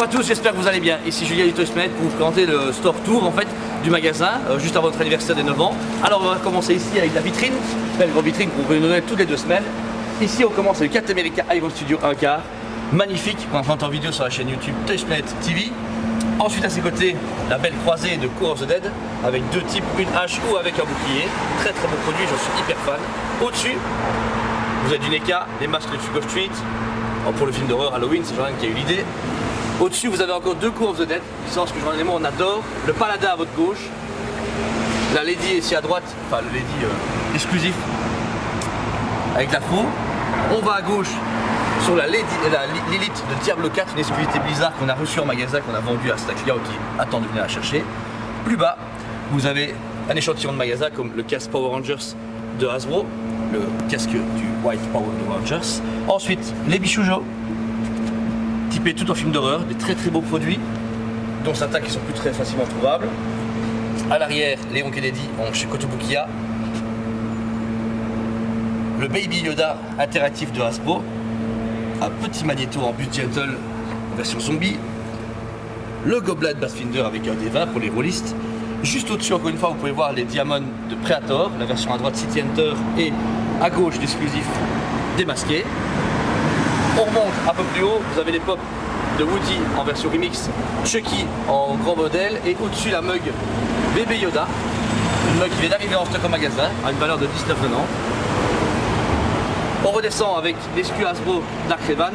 à tous, j'espère que vous allez bien. Ici Julien du Toy Planet pour vous présenter le store tour en fait du magasin juste avant votre anniversaire des 9 ans. Alors on va commencer ici avec la vitrine, belle grande vitrine qu'on peut donner toutes les 2 semaines. Ici on commence avec le Captain America Iron Studio 1 quart, magnifique, qu'on entend en vidéo sur la chaîne YouTube Toy Planet TV. Ensuite à ses côtés, la belle croisée de Core of the Dead avec 2 types, une hache ou avec un bouclier. Très très beau produit, j'en suis hyper fan. Au-dessus, vous avez du NECA, les masques de Trick or Treat. Pour le film d'horreur Halloween, c'est Jordan qui a eu l'idée. Au-dessus, vous avez encore 2 Core of the Dead, licence que Jordan et moi on adore. Le Paladin à votre gauche, la Lady ici à droite, enfin le Lady exclusif avec la faux. On va à gauche sur la Lilith de Diablo 4, une exclusivité Blizzard qu'on a reçue en magasin, qu'on a vendue à Stack Client qui attend de venir la chercher. Plus bas, vous avez un échantillon de magasin comme le casque Power Rangers de Hasbro, le casque du White Power Rangers. Ensuite, les bijoux typés tout en film d'horreur, des très très beaux produits, dont certains qui sont plus très facilement trouvables. À l'arrière, Léon Kennedy chez Kotobukiya. Le Baby Yoda interactif de Hasbro. Un petit magnéto en Buzz Gentle version zombie. Le Goblin Bassfinder avec un D20 pour les rôlistes. Juste au-dessus, encore une fois, vous pouvez voir les Diamonds de Predator, la version à droite City Hunter et à gauche l'exclusif démasqué. On remonte un peu plus haut, vous avez les pop de Woody en version remix, Chucky en grand modèle et au-dessus la mug Bébé Yoda, une mug qui vient d'arriver en stock au magasin à une valeur de 19,90. On redescend avec les SKU Hasbro Dark Revan,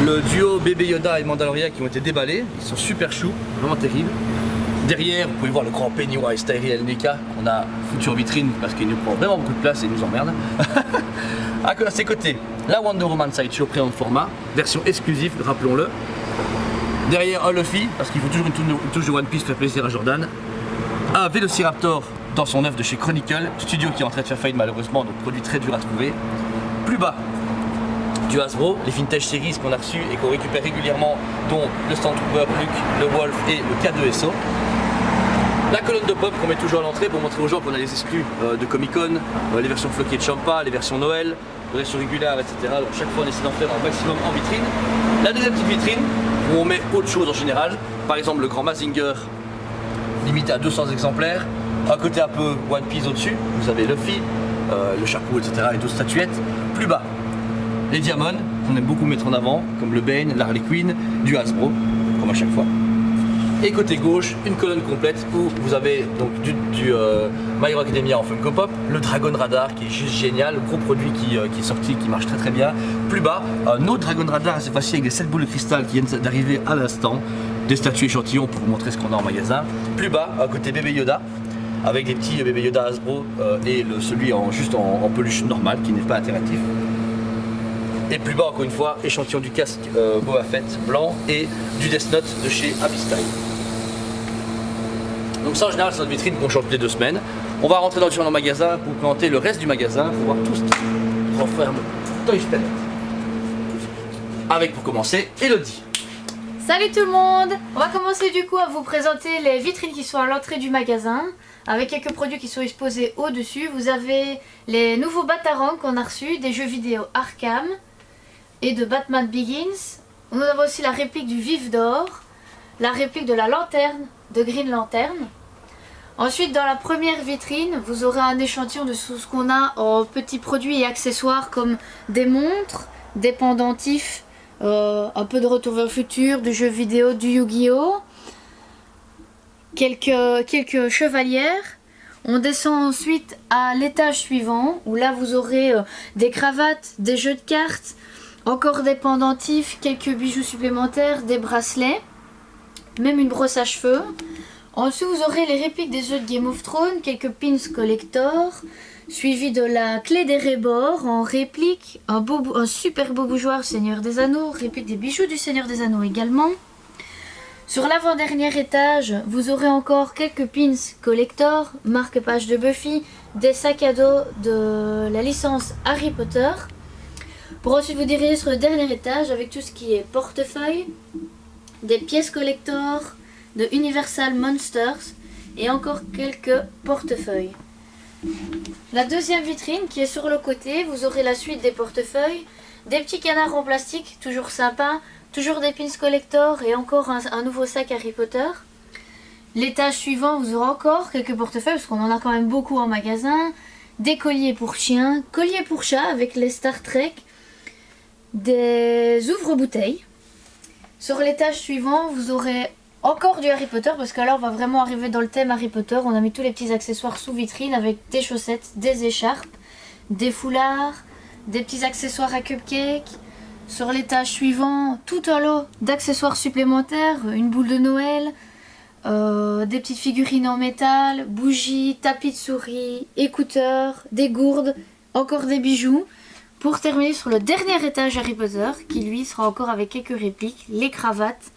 le duo Bébé Yoda et Mandalorian qui ont été déballés, ils sont super choux, vraiment terribles. Derrière, vous pouvez voir le grand Pennywise Tyrell NECA qu'on a foutu en vitrine parce qu'il nous prend vraiment beaucoup de place et il nous emmerde. À ses côtés, la Wonder Woman Sideshow préant format, version exclusive, rappelons-le. Derrière, un Luffy, parce qu'il faut toujours une touche de One Piece, faire plaisir à Jordan. Un Velociraptor dans son œuvre de chez Chronicle, studio qui est en train de faire faillite malheureusement, donc produit très dur à trouver. Plus bas, du Hasbro, les Vintage Series qu'on a reçus et qu'on récupère régulièrement, dont le Stormtrooper, Luke, le Wolf et le K2SO. La colonne de pop qu'on met toujours à l'entrée pour montrer aux gens qu'on a les exclus de Comic Con, les versions floquées de Champa, les versions Noël, les versions régulières, etc. Donc chaque fois on essaie d'en faire un maximum en vitrine. La deuxième petite vitrine où on met autre chose en général, par exemple le grand Mazinger limité à 200 exemplaires. À côté un peu One Piece au-dessus, vous avez Luffy, le chapeau, etc. et d'autres statuettes. Plus bas, les Diamonds qu'on aime beaucoup mettre en avant, comme le Bane, l'Harley Quinn, du Hasbro, comme à chaque fois. Et côté gauche, une colonne complète où vous avez donc du My Hero Academia en Funko Pop, le Dragon Radar qui est juste génial, le gros produit qui est sorti, qui marche très très bien. Plus bas, un autre Dragon Radar, cette fois-ci avec des 7 boules de cristal qui viennent d'arriver à l'instant, des statues échantillons pour vous montrer ce qu'on a en magasin. Plus bas, à côté Bébé Yoda, avec des petits Bébé Yoda Hasbro et celui juste en peluche normale qui n'est pas interactif. Et plus bas encore une fois, échantillon du casque Boba Fett blanc et du Death Note de chez Abistyle. Donc ça en général c'est notre vitrine qu'on change toutes les 2 semaines. On va rentrer dans le magasin pour vous présenter le reste du magasin, pour voir tout ce qui renferme Toy Planet. Avec pour commencer Elodie. Salut tout le monde! On va commencer du coup à vous présenter les vitrines qui sont à l'entrée du magasin avec quelques produits qui sont exposés au-dessus. Vous avez les nouveaux Batarang qu'on a reçus, des jeux vidéo Arkham et de Batman Begins. Nous avons aussi la réplique du Vif d'Or, la réplique de la lanterne de Green Lantern. Ensuite dans la première vitrine, vous aurez un échantillon de tout ce qu'on a en petits produits et accessoires comme des montres, des pendentifs, un peu de Retour vers le futur, du jeu vidéo, du Yu-Gi-Oh! Quelques chevalières. On descend ensuite à l'étage suivant où là vous aurez des cravates, des jeux de cartes, encore des pendentifs, quelques bijoux supplémentaires, des bracelets, même une brosse à cheveux. Ensuite vous aurez les répliques des jeux de Game of Thrones, quelques pins collector, suivi de la clé des Rébors en réplique, un super beau bougeoir Seigneur des Anneaux, réplique des bijoux du Seigneur des Anneaux également. Sur l'avant-dernier étage, vous aurez encore quelques pins collector, marque-page de Buffy, des sacs à dos de la licence Harry Potter. Pour ensuite vous diriger sur le dernier étage avec tout ce qui est portefeuille, des pièces collector de Universal Monsters et encore quelques portefeuilles. La deuxième vitrine qui est sur le côté, vous aurez la suite des portefeuilles, des petits canards en plastique, toujours sympa, toujours des pins collector et encore un nouveau sac Harry Potter. L'étage suivant, vous aurez encore quelques portefeuilles parce qu'on en a quand même beaucoup en magasin. Des colliers pour chiens, colliers pour chats avec les Star Trek, des ouvre-bouteilles. Sur l'étage suivant, vous aurez encore du Harry Potter parce que là on va vraiment arriver dans le thème Harry Potter. On a mis tous les petits accessoires sous vitrine avec des chaussettes, des écharpes, des foulards, des petits accessoires à cupcake. Sur l'étage suivant, tout un lot d'accessoires supplémentaires, une boule de Noël, des petites figurines en métal, bougies, tapis de souris, écouteurs, des gourdes, encore des bijoux. Pour terminer sur le dernier étage Harry Potter, qui lui sera encore avec quelques répliques, les cravates,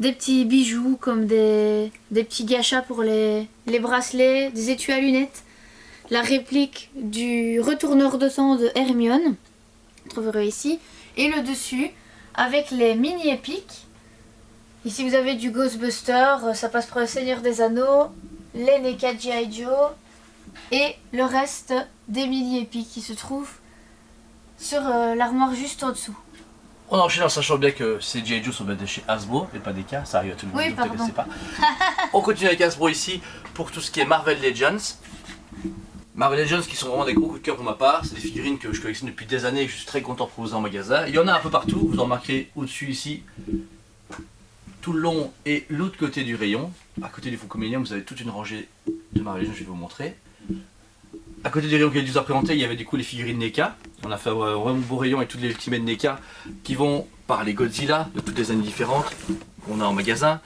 des petits bijoux comme des petits gâchas pour les bracelets, des étuis à lunettes, la réplique du retourneur de temps de Hermione, vous trouverez ici, et le dessus avec les mini épiques. Ici vous avez du Ghostbuster, ça passe pour le Seigneur des Anneaux, les NECA G.I. Joe et le reste des mini épiques qui se trouvent sur l'armoire juste en dessous. On enchaîne en sachant bien que ces G.I. Joe sont basés chez Hasbro et pas des cas, ça arrive à tout le monde, Oui, donc ne connaissez pas. pardon. On continue avec Hasbro ici pour tout ce qui est Marvel Legends. Marvel Legends qui sont vraiment des gros coups de cœur pour ma part, c'est des figurines que je collectionne depuis des années et que je suis très content de proposer en magasin. Il y en a un peu partout, vous en remarquerez au-dessus ici, tout le long et l'autre côté du rayon. À côté du Funko Millennium, vous avez toute une rangée de Marvel Legends, je vais vous montrer. À côté du rayon que je vous ai présenté, il y avait du coup les figurines NECA. On a fait un vraiment beau rayon avec toutes les Ultimate NECA qui vont par les Godzilla de toutes les années différentes qu'on a en magasin.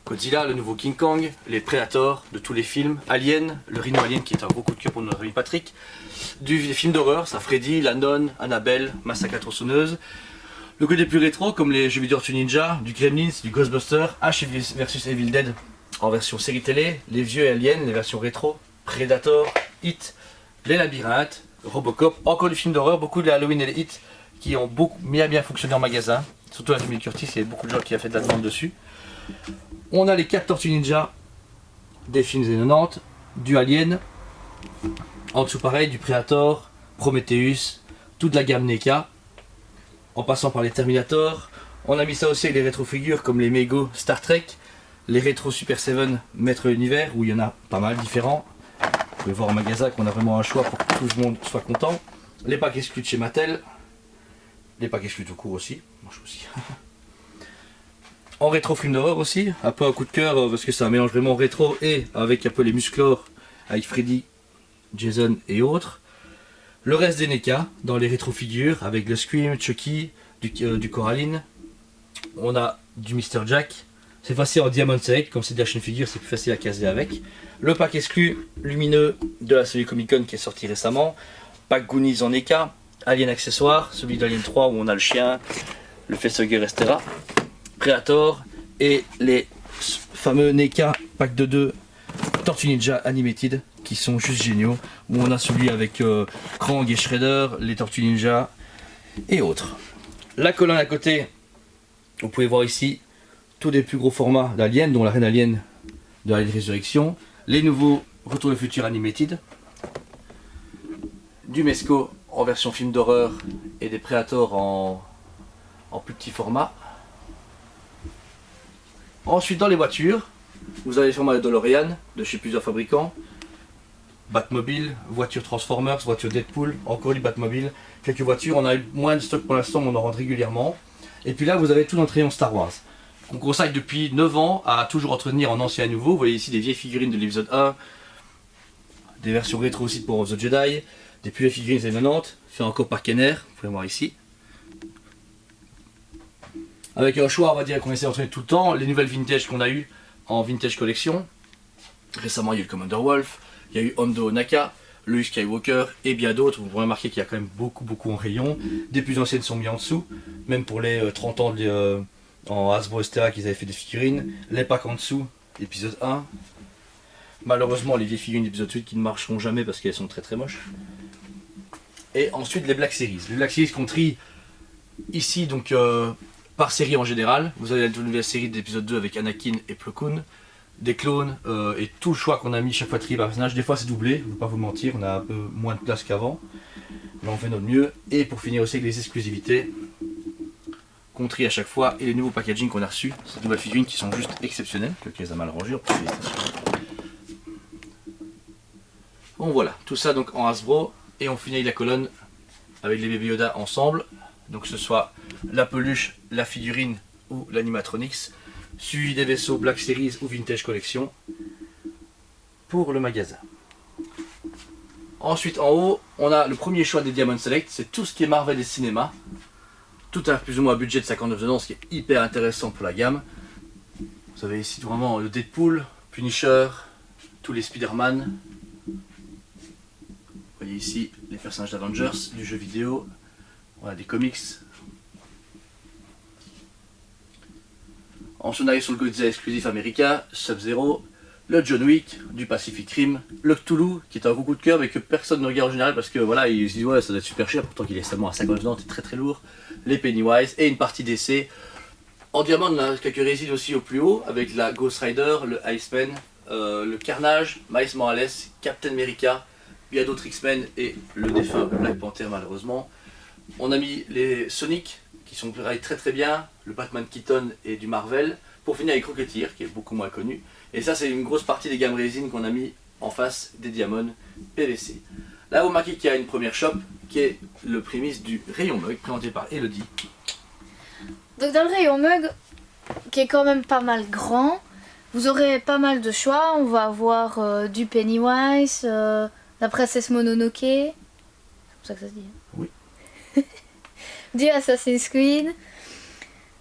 Godzilla, le nouveau King Kong, les Predators de tous les films, Alien, le Rhino Alien qui est un gros coup de cœur pour notre ami Patrick, des films d'horreur, ça Freddy, La Nonne, Annabelle, Massacre à la tronçonneuse. Le côté plus rétro comme les jeux vidéo Tortue Ninja, du Gremlins, du Ghostbuster, Ash vs Evil Dead en version série télé, les vieux Aliens, les versions rétro, Predator, Hit, les labyrinthes, Robocop, encore du film d'horreur, beaucoup de Halloween et les Hit qui ont beaucoup bien fonctionné en magasin, surtout la famille Curtis, il y a beaucoup de gens qui ont fait de la demande dessus. On a les 4 Tortues Ninja des films des 90, du Alien, en dessous pareil, du Predator, Prometheus, toute la gamme NECA, en passant par les Terminator. On a mis ça aussi avec les rétro-figures comme les Mego Star Trek, les rétro Super 7 Maître Univers, où il y en a pas mal différents. Vous pouvez voir en magasin qu'on a vraiment un choix pour que tout le monde soit content. Les packs exclus de chez Mattel, les packs exclus tout court aussi, moi je aussi. En rétro film d'horreur aussi, un peu un coup de cœur parce que c'est un mélange vraiment rétro et avec un peu les musclores avec Freddy, Jason et autres. Le reste des NECA dans les rétro figures avec le Scream, Chucky, du Coraline. On a du Mr. Jack. C'est facile en Diamond Select, comme c'est des action figures, c'est plus facile à caser avec. Le pack exclu lumineux de la série Comic Con qui est sorti récemment. Pack Goonies en NECA, Alien accessoire, celui d'Alien 3 où on a le chien, le facehugger, etc. Predator et les fameux NECA pack de 2 Tortue Ninja Animated qui sont juste géniaux, où on a celui avec Krang et Shredder, les Tortues Ninja et autres. La colonne à côté, vous pouvez voir ici tous les plus gros formats d'Alien, dont la Reine Alien de la Résurrection, les nouveaux Retour au futur Animated, du Mezco en version film d'horreur et des Predators en plus petit format. Ensuite dans les voitures, vous avez les formats de DeLorean de chez plusieurs fabricants, Batmobile, voiture Transformers, voiture Deadpool, encore du Batmobile, quelques voitures, on a eu moins de stock pour l'instant mais on en rentre régulièrement. Et puis là vous avez tout notre rayon Star Wars. On consacre depuis 9 ans à toujours entretenir en ancien et nouveau. Vous voyez ici des vieilles figurines de l'épisode 1, des versions rétro aussi pour The Jedi, des plus vieilles figurines des années 90, fait encore par Kenner, vous pouvez voir ici. Avec un choix, on va dire qu'on essaie d'entraîner tout le temps, les nouvelles vintage qu'on a eues en vintage collection. Récemment, il y a eu le Commander Wolf, il y a eu Hondo Naka, le Luke Skywalker et bien d'autres. Vous pourrez remarquer qu'il y a quand même beaucoup en rayon. Des plus anciennes sont mis en dessous, même pour les 30 ans en Hasbro etc. qu'ils avaient fait des figurines. Les packs en dessous, épisode 1. Malheureusement, les vieilles figurines d'épisode 8 qui ne marcheront jamais parce qu'elles sont très moches. Et ensuite, les Black Series. Les Black Series qu'on trie ici, donc par série en général. Vous avez la nouvelle série d'épisode 2 avec Anakin et Plo Koon, des clones et tout le choix qu'on a mis chaque fois trié par personnage. Des fois c'est doublé, je ne vais pas vous mentir, on a un peu moins de place qu'avant, mais on fait notre mieux. Et pour finir aussi avec les exclusivités, qu'on trie à chaque fois et les nouveaux packaging qu'on a reçus, ces nouvelles figurines qui sont juste exceptionnelles, que les a mal rangées. Bon voilà, tout ça donc en Hasbro et on finit la colonne avec les bébés Yoda ensemble, donc que ce soit la peluche, la figurine ou l'animatronics, suivi des vaisseaux Black Series ou Vintage Collection pour le magasin. Ensuite en haut, on a le premier choix des Diamond Select, c'est tout ce qui est Marvel et cinéma. Tout à plus ou moins un budget de 59$, ce qui est hyper intéressant pour la gamme. Vous avez ici vraiment le Deadpool, Punisher, tous les Spider-Man. Vous voyez ici les personnages d'Avengers, du jeu vidéo, on a des comics. Ensuite on arrive sur le Godzilla exclusif America, Sub-Zero, le John Wick, du Pacific Rim, le Cthulhu, qui est un gros coup de cœur mais que personne ne regarde en général parce que voilà, ils se disent ouais ça doit être super cher, pourtant qu'il est seulement à 50$, c'est très très lourd. Les Pennywise et une partie d'essai. En diamant on a quelques résines aussi au plus haut avec la Ghost Rider, le Iceman, le Carnage, Miles Morales, Captain America, il y a d'autres X-Men et le défunt Black Panther malheureusement. On a mis les Sonic qui sont très très bien, le Batman Keaton et du Marvel, pour finir avec Rocketeer qui est beaucoup moins connu. Et ça c'est une grosse partie des gammes résines qu'on a mis en face des Diamond PVC. Là vous remarquez qu'il y a une première shop qui est le prémisse du rayon mug présenté par Elodie. Donc dans le rayon mug, qui est quand même pas mal grand, vous aurez pas mal de choix. On va avoir du Pennywise, la princesse Mononoke, c'est comme ça que ça se dit. Oui. Du Assassin's Creed,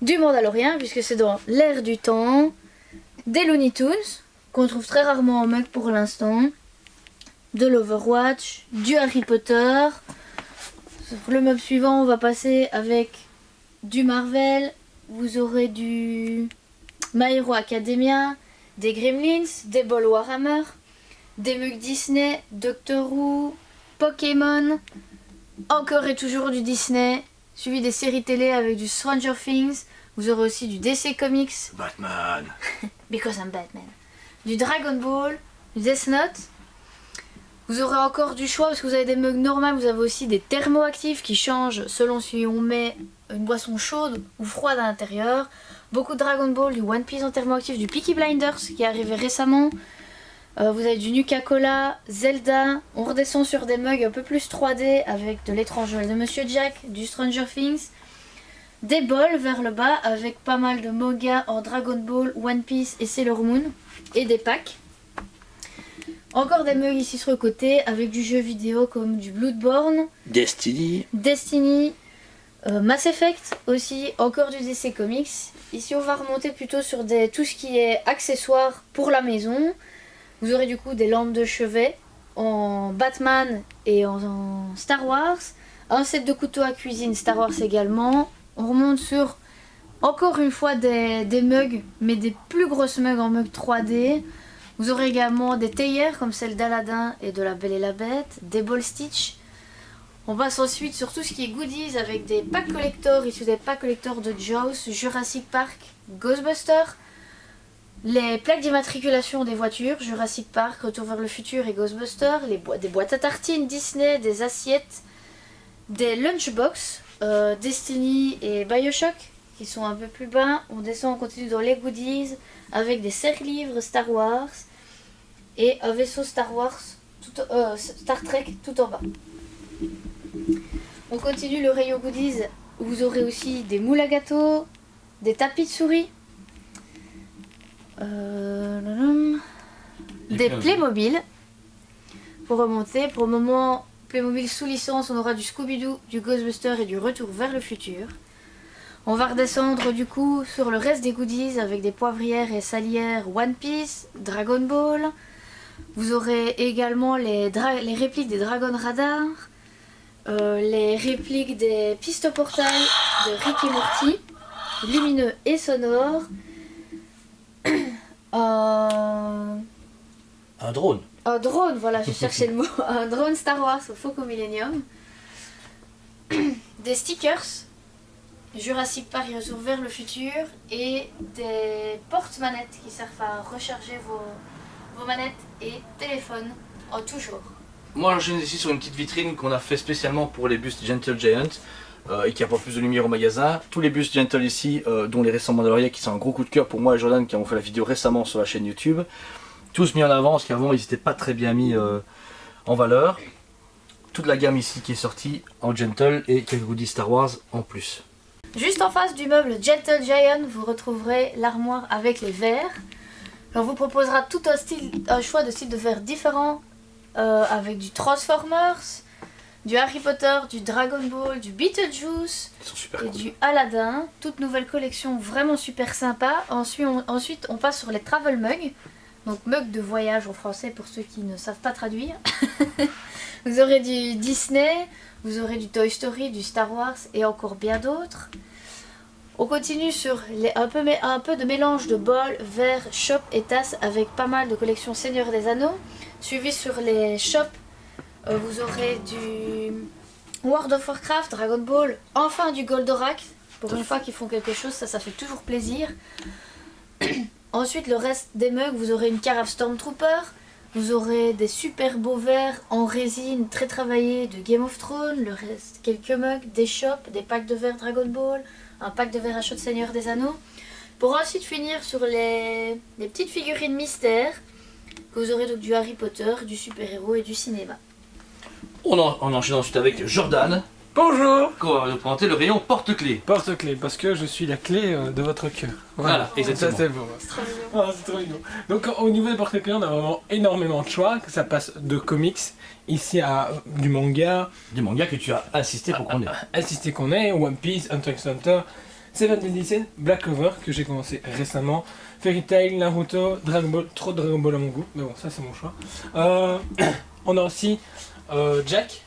du Mandalorian puisque c'est dans l'ère du temps, des Looney Tunes qu'on trouve très rarement en mug pour l'instant, de l'Overwatch, du Harry Potter. Sur le meuble suivant on va passer avec du Marvel, vous aurez du My Hero Academia, des Gremlins, des Ball Warhammer, des mugs Disney, Doctor Who, Pokémon, encore et toujours du Disney, suivi des séries télé avec du Stranger Things, vous aurez aussi du DC Comics, Batman, because I'm Batman, du Dragon Ball, du Death Note. Vous aurez encore du choix parce que vous avez des mugs normaux, vous avez aussi des thermoactifs qui changent selon si on met une boisson chaude ou froide à l'intérieur. Beaucoup de Dragon Ball, du One Piece en thermoactif, du Peaky Blinders qui est arrivé récemment. Vous avez du Nuka-Cola, Zelda. On redescend sur des mugs un peu plus 3D avec de l'étrange Noël de Monsieur Jack, du Stranger Things. Des bols vers le bas avec pas mal de mangas en Dragon Ball, One Piece et Sailor Moon. Et des packs. Encore des mugs ici sur le côté avec du jeu vidéo comme du Bloodborne, Destiny, Mass Effect aussi, encore du DC Comics. Ici on va remonter plutôt sur tout ce qui est accessoires pour la maison. Vous aurez du coup des lampes de chevet en Batman et en Star Wars. Un set de couteaux à cuisine Star Wars également. On remonte sur encore une fois des mugs, mais des plus grosses mugs en mug 3D. Vous aurez également des théières comme celle d'Aladin et de la Belle et la Bête, des Ball Stitch. On passe ensuite sur tout ce qui est goodies avec des packs collector, issus des packs collector de Jaws, Jurassic Park, Ghostbusters, les plaques d'immatriculation des voitures, Jurassic Park, Retour vers le futur et Ghostbusters, des boîtes à tartines Disney, des assiettes, des lunchbox, Destiny et Bioshock qui sont un peu plus bas. On descend, on continue dans les goodies avec des serre-livres Star Wars et un vaisseau Star Trek tout en bas. On continue le rayon goodies où vous aurez aussi des moules à gâteau, des tapis de souris, des Playmobil. Pour remonter, pour le moment Playmobil sous licence, on aura du Scooby-Doo, du Ghostbuster et du Retour vers le futur. On va redescendre du coup sur le reste des goodies avec des poivrières et salières One Piece, Dragon Ball. Vous aurez également les répliques des Dragon Radar, les répliques des pistes portail de Rick et Morty, lumineux et sonores. un drone. Un drone, voilà, je cherchais le mot. Un drone Star Wars au Faucon Millennium. Des stickers Jurassic Park et Retour vers le futur et des porte-manettes qui servent à recharger vos manettes et téléphones en tout genre. Moi j'enchaîne ici sur une petite vitrine qu'on a fait spécialement pour les bustes Gentle Giant. et qui apporte plus de lumière au magasin. Tous les bus Gentle ici, dont les récents Mandaloriens qui sont un gros coup de cœur pour moi et Jordan qui avons fait la vidéo récemment sur la chaîne YouTube. Tous mis en avant parce qu'avant ils n'étaient pas très bien mis en valeur. Toute la gamme ici qui est sortie en Gentle et quelques goodies Star Wars en plus. Juste en face du meuble Gentle Giant, vous retrouverez l'armoire avec les verres. On vous proposera tout un choix de styles de verres différents avec du Transformers, du Harry Potter, du Dragon Ball, du Beetlejuice et du Aladdin. Toute nouvelle collection vraiment super sympa. Ensuite, on passe sur les travel mugs. Donc mug de voyage en français pour ceux qui ne savent pas traduire. Vous aurez du Disney, vous aurez du Toy Story, du Star Wars et encore bien d'autres. On continue sur un peu de mélange de bols, verres, chopes et tasses avec pas mal de collections Seigneur des Anneaux. Suivi sur les chopes, vous aurez du World of Warcraft, Dragon Ball, enfin du Goldorak. Pour une fois qu'ils font quelque chose, ça fait toujours plaisir. Ensuite, le reste des mugs, vous aurez une carafe Stormtrooper. Vous aurez des super beaux verres en résine très travaillés de Game of Thrones. Le reste, quelques mugs, des chopes, des packs de verres Dragon Ball, un pack de verres à chaud de Seigneur des Anneaux. Pour ensuite finir sur les petites figurines mystères. Vous aurez donc du Harry Potter, du super-héros et du cinéma. On enchaîne ensuite avec Jordan. Bonjour. Qui va nous présenter le rayon porte-clés. Porte-clés, parce que je suis la clé de votre cœur. Voilà, exactement. Ça c'est beau. C'est trop mignon. Ah, c'est trop mignon. Donc au niveau des porte-clés, on a vraiment énormément de choix. Ça passe de comics, ici à du manga. Du manga que tu as insisté pour qu'on ait. Insisté qu'on ait, One Piece, Hunter x Hunter, Seven Deadly Sins, Black Clover, que j'ai commencé récemment, Fairy Tail, Naruto, Dragon Ball, trop de Dragon Ball à mon goût, mais bon, ça c'est mon choix. On a aussi Jack.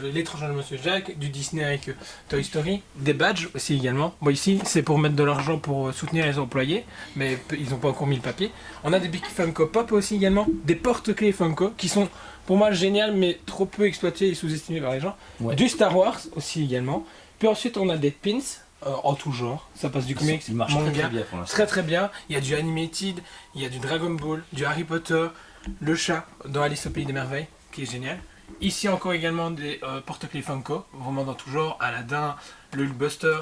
L'étrange Monsieur Jack, du Disney avec Toy Story, des badges aussi également. Bon ici c'est pour mettre de l'argent pour soutenir les employés, mais ils n'ont pas encore mis le papier. On a des Big Funko Pop aussi également, des porte-clés Funko qui sont pour moi génial mais trop peu exploités et sous-estimés par les gens. Ouais. Du Star Wars aussi également. Puis ensuite on a des pins en tout genre, ça passe du comics, manga, très très bien. Il y a du animated, il y a du Dragon Ball, du Harry Potter, le chat dans Alice au Pays des Merveilles qui est génial. Ici encore également des porte-clés Funko, vraiment dans tout genre, Aladdin, le Hulkbuster,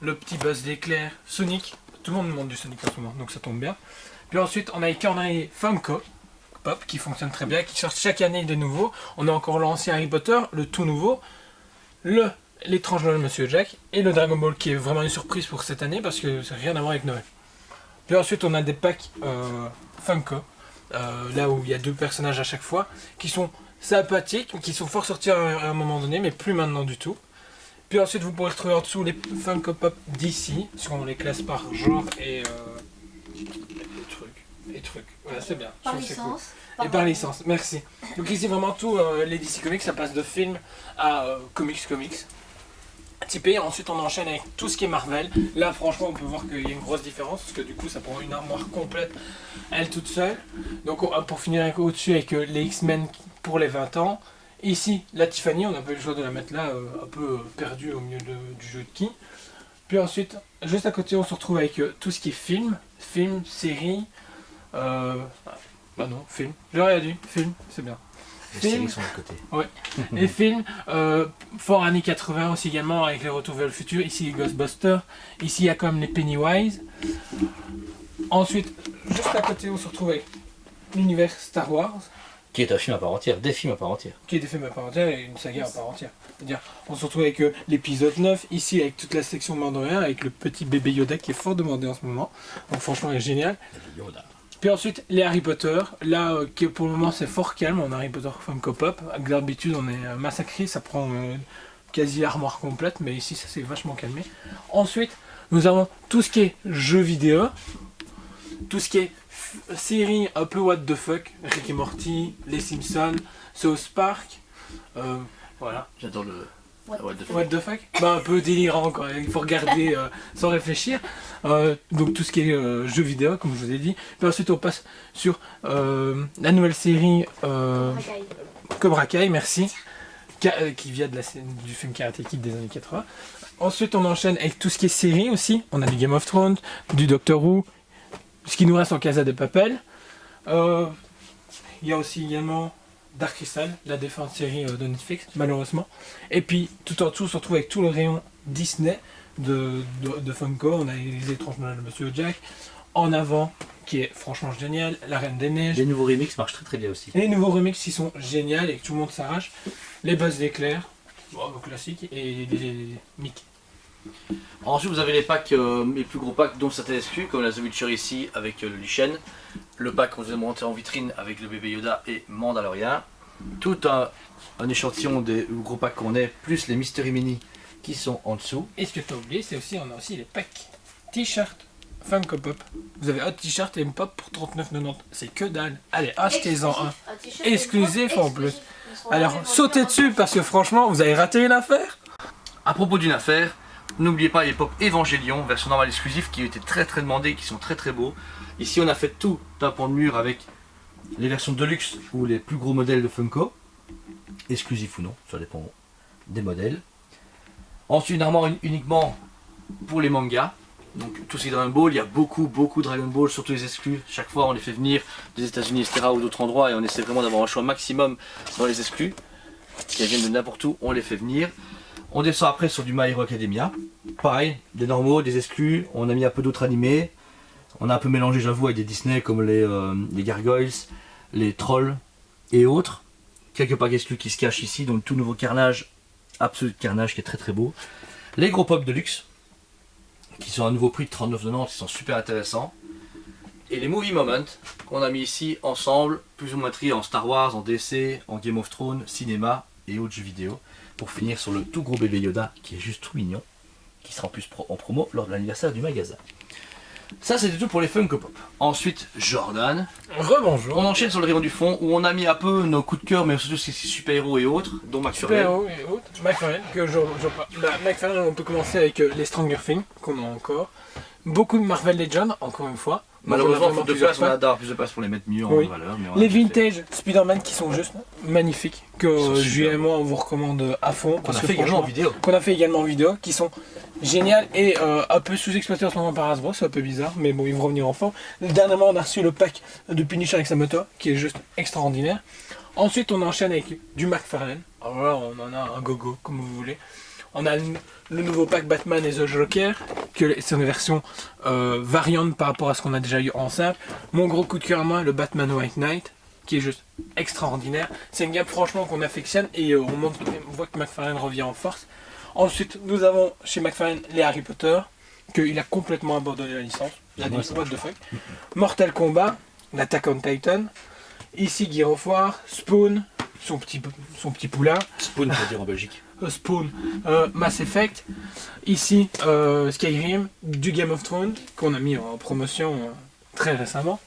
le petit Buzz d'éclair, Sonic, tout le monde demande du Sonic en ce moment, donc ça tombe bien. Puis ensuite on a les calendriers Funko Pop qui fonctionnent très bien, qui sortent chaque année de nouveau. On a encore l'ancien Harry Potter, le tout nouveau, l'étrange Noël Monsieur Jack et le Dragon Ball qui est vraiment une surprise pour cette année parce que ça n'a rien à voir avec Noël. Puis ensuite on a des packs Funko, là où il y a 2 personnages à chaque fois, qui sont sympathiques, qui sont fort sortis à un moment donné, mais plus maintenant du tout. Puis ensuite vous pourrez retrouver en dessous les Funko Pop d'ici, si on les classe par genre et trucs. Voilà, c'est bien. Par licence. Cool. Et par licence, merci. Donc ici vraiment tout les DC Comics, ça passe de films à comics. Typé, ensuite on enchaîne avec tout ce qui est Marvel. Là franchement on peut voir qu'il y a une grosse différence parce que du coup ça prend une armoire complète elle toute seule. Donc pour finir au-dessus avec les X-Men pour les 20 ans. Ici la Tiffany, on n'a pas eu le choix de la mettre là un peu perdue au milieu du jeu de qui. Puis ensuite juste à côté on se retrouve avec tout ce qui est film, série, film, j'aurais dit film, c'est bien. Les séries sont de côté. Ouais. Les films, fort années 80 aussi également avec les retours vers le futur. Ici les Ghostbusters, ici il y a comme les Pennywise. Ensuite, juste à côté on se retrouve avec l'univers Star Wars. Qui est un film à part entière, des films à part entière. Qui est des films à part entière et une saga à part entière. C'est-à-dire, on se retrouve avec l'épisode 9, ici avec toute la section Mandalorian, avec le petit bébé Yoda qui est fort demandé en ce moment. Donc franchement il est génial. Yoda. Puis ensuite les Harry Potter, là pour le moment c'est fort calme, on a Harry Potter Funko Pop, avec d'habitude on est massacré, ça prend quasi l'armoire complète, mais ici ça s'est vachement calmé. Ensuite nous avons tout ce qui est jeux vidéo, tout ce qui est séries un peu what the fuck, Rick et Morty, les Simpsons, South Park, voilà. J'adore le... What the fuck. Bah, un peu délirant quand même, il faut regarder sans réfléchir. Donc tout ce qui est jeux vidéo comme je vous ai dit. Puis ensuite on passe sur la nouvelle série Cobra Kai, merci. Qui vient du film Karate Kid des années 80. Ensuite on enchaîne avec tout ce qui est série aussi. On a du Game of Thrones, du Doctor Who, ce qui nous reste en Casa de Papel. Il y a aussi également Dark Crystal, la défunte série de Netflix, malheureusement. Et puis tout en dessous, on se retrouve avec tout le rayon Disney de Funko. On a les étranges Noël de Monsieur Jack. En avant, qui est franchement génial, la Reine des Neiges. Les nouveaux remixes marchent très très bien aussi. Les nouveaux remixes qui sont géniaux et que tout le monde s'arrache. Les Buzz d'éclair, classique, et les Mickey. Ensuite vous avez les packs, les plus gros packs dont certains exclus, comme la The Witcher ici avec le Lichen. Le pack qu'on vous a monté en vitrine avec le bébé Yoda et Mandalorian. Tout un échantillon des gros packs qu'on est, plus les Mystery Mini qui sont en dessous. Et ce que tu as oublié, c'est aussi, on a aussi les packs t-shirt Funko Pop. Vous avez un t-shirt et une pop pour 39,90. C'est que dalle. Allez, achetez-en un. Exclusif en plus. Alors, sautez dessus parce que franchement, vous avez raté une affaire. À propos d'une affaire, n'oubliez pas les pop Evangelion, version normale exclusive, qui étaient très très demandés, qui sont très très beaux. Ici on a fait tout un pan de mur avec les versions Deluxe ou les plus gros modèles de Funko, exclusifs ou non, ça dépend des modèles. Ensuite une armoire uniquement pour les mangas, donc tout ce qui est Dragon Ball, il y a beaucoup Dragon Ball, surtout les exclus. Chaque fois on les fait venir des États-Unis, etc. ou d'autres endroits et on essaie vraiment d'avoir un choix maximum dans les exclus, qui viennent de n'importe où, on les fait venir. On descend après sur du My Hero Academia, pareil, des normaux, des exclus, on a mis un peu d'autres animés. On a un peu mélangé, j'avoue, avec des Disney comme les Gargoyles, les Trolls et autres. Quelques packs exclus qui se cachent ici, donc le tout nouveau Carnage, Absolute Carnage qui est très très beau. Les gros pop de luxe, qui sont à un nouveau prix de 39,90, qui sont super intéressants. Et les Movie Moments qu'on a mis ici ensemble, plus ou moins triés en Star Wars, en DC, en Game of Thrones, cinéma et autres jeux vidéo. Pour finir sur le tout gros bébé Yoda, qui est juste tout mignon, qui sera en plus en promo lors de l'anniversaire du magasin. Ça c'était tout pour les Funko Pop. Ensuite Jordan. Rebonjour. On enchaîne sur le rayon du fond où on a mis un peu nos coups de cœur, mais surtout ces super-héros et autres, dont McFarlane. Super-héros et autres. McFarlane, McFarlane, on peut commencer avec les Stranger Things, qu'on a encore. Beaucoup de Marvel Legends, encore une fois. Malheureusement, faute de place, on a d'avoir plus de place pour les mettre mieux en valeur. Mais les vintage Spider-Man qui sont juste magnifiques, que Julien et moi on vous recommande à fond. Qu'on a fait également en vidéo. Qu'on a fait également en vidéo, qui sont géniales et un peu sous-exploités en ce moment par Hasbro, c'est un peu bizarre, mais bon, ils vont revenir en forme. Dernièrement, on a reçu le pack de Punisher avec sa moto, qui est juste extraordinaire. Ensuite, on enchaîne avec du McFarlane. Alors là, on en a un gogo, comme vous voulez. On a le nouveau pack Batman et The Joker, que c'est une version variante par rapport à ce qu'on a déjà eu en simple. Mon gros coup de cœur à moi, le Batman White Knight, qui est juste extraordinaire. C'est une gamme franchement qu'on affectionne et on voit que McFarlane revient en force. Ensuite, nous avons chez McFarlane les Harry Potter, qu'il a complètement abandonné la licence. Il a dit what the fuck. Mortal Kombat, l'Attack on Titan. Ici Gear of War, Spawn, son petit poulain. Spawn, pour dire en Belgique. Spawn, Mass Effect, ici Skyrim, du Game of Thrones qu'on a mis en promotion très récemment.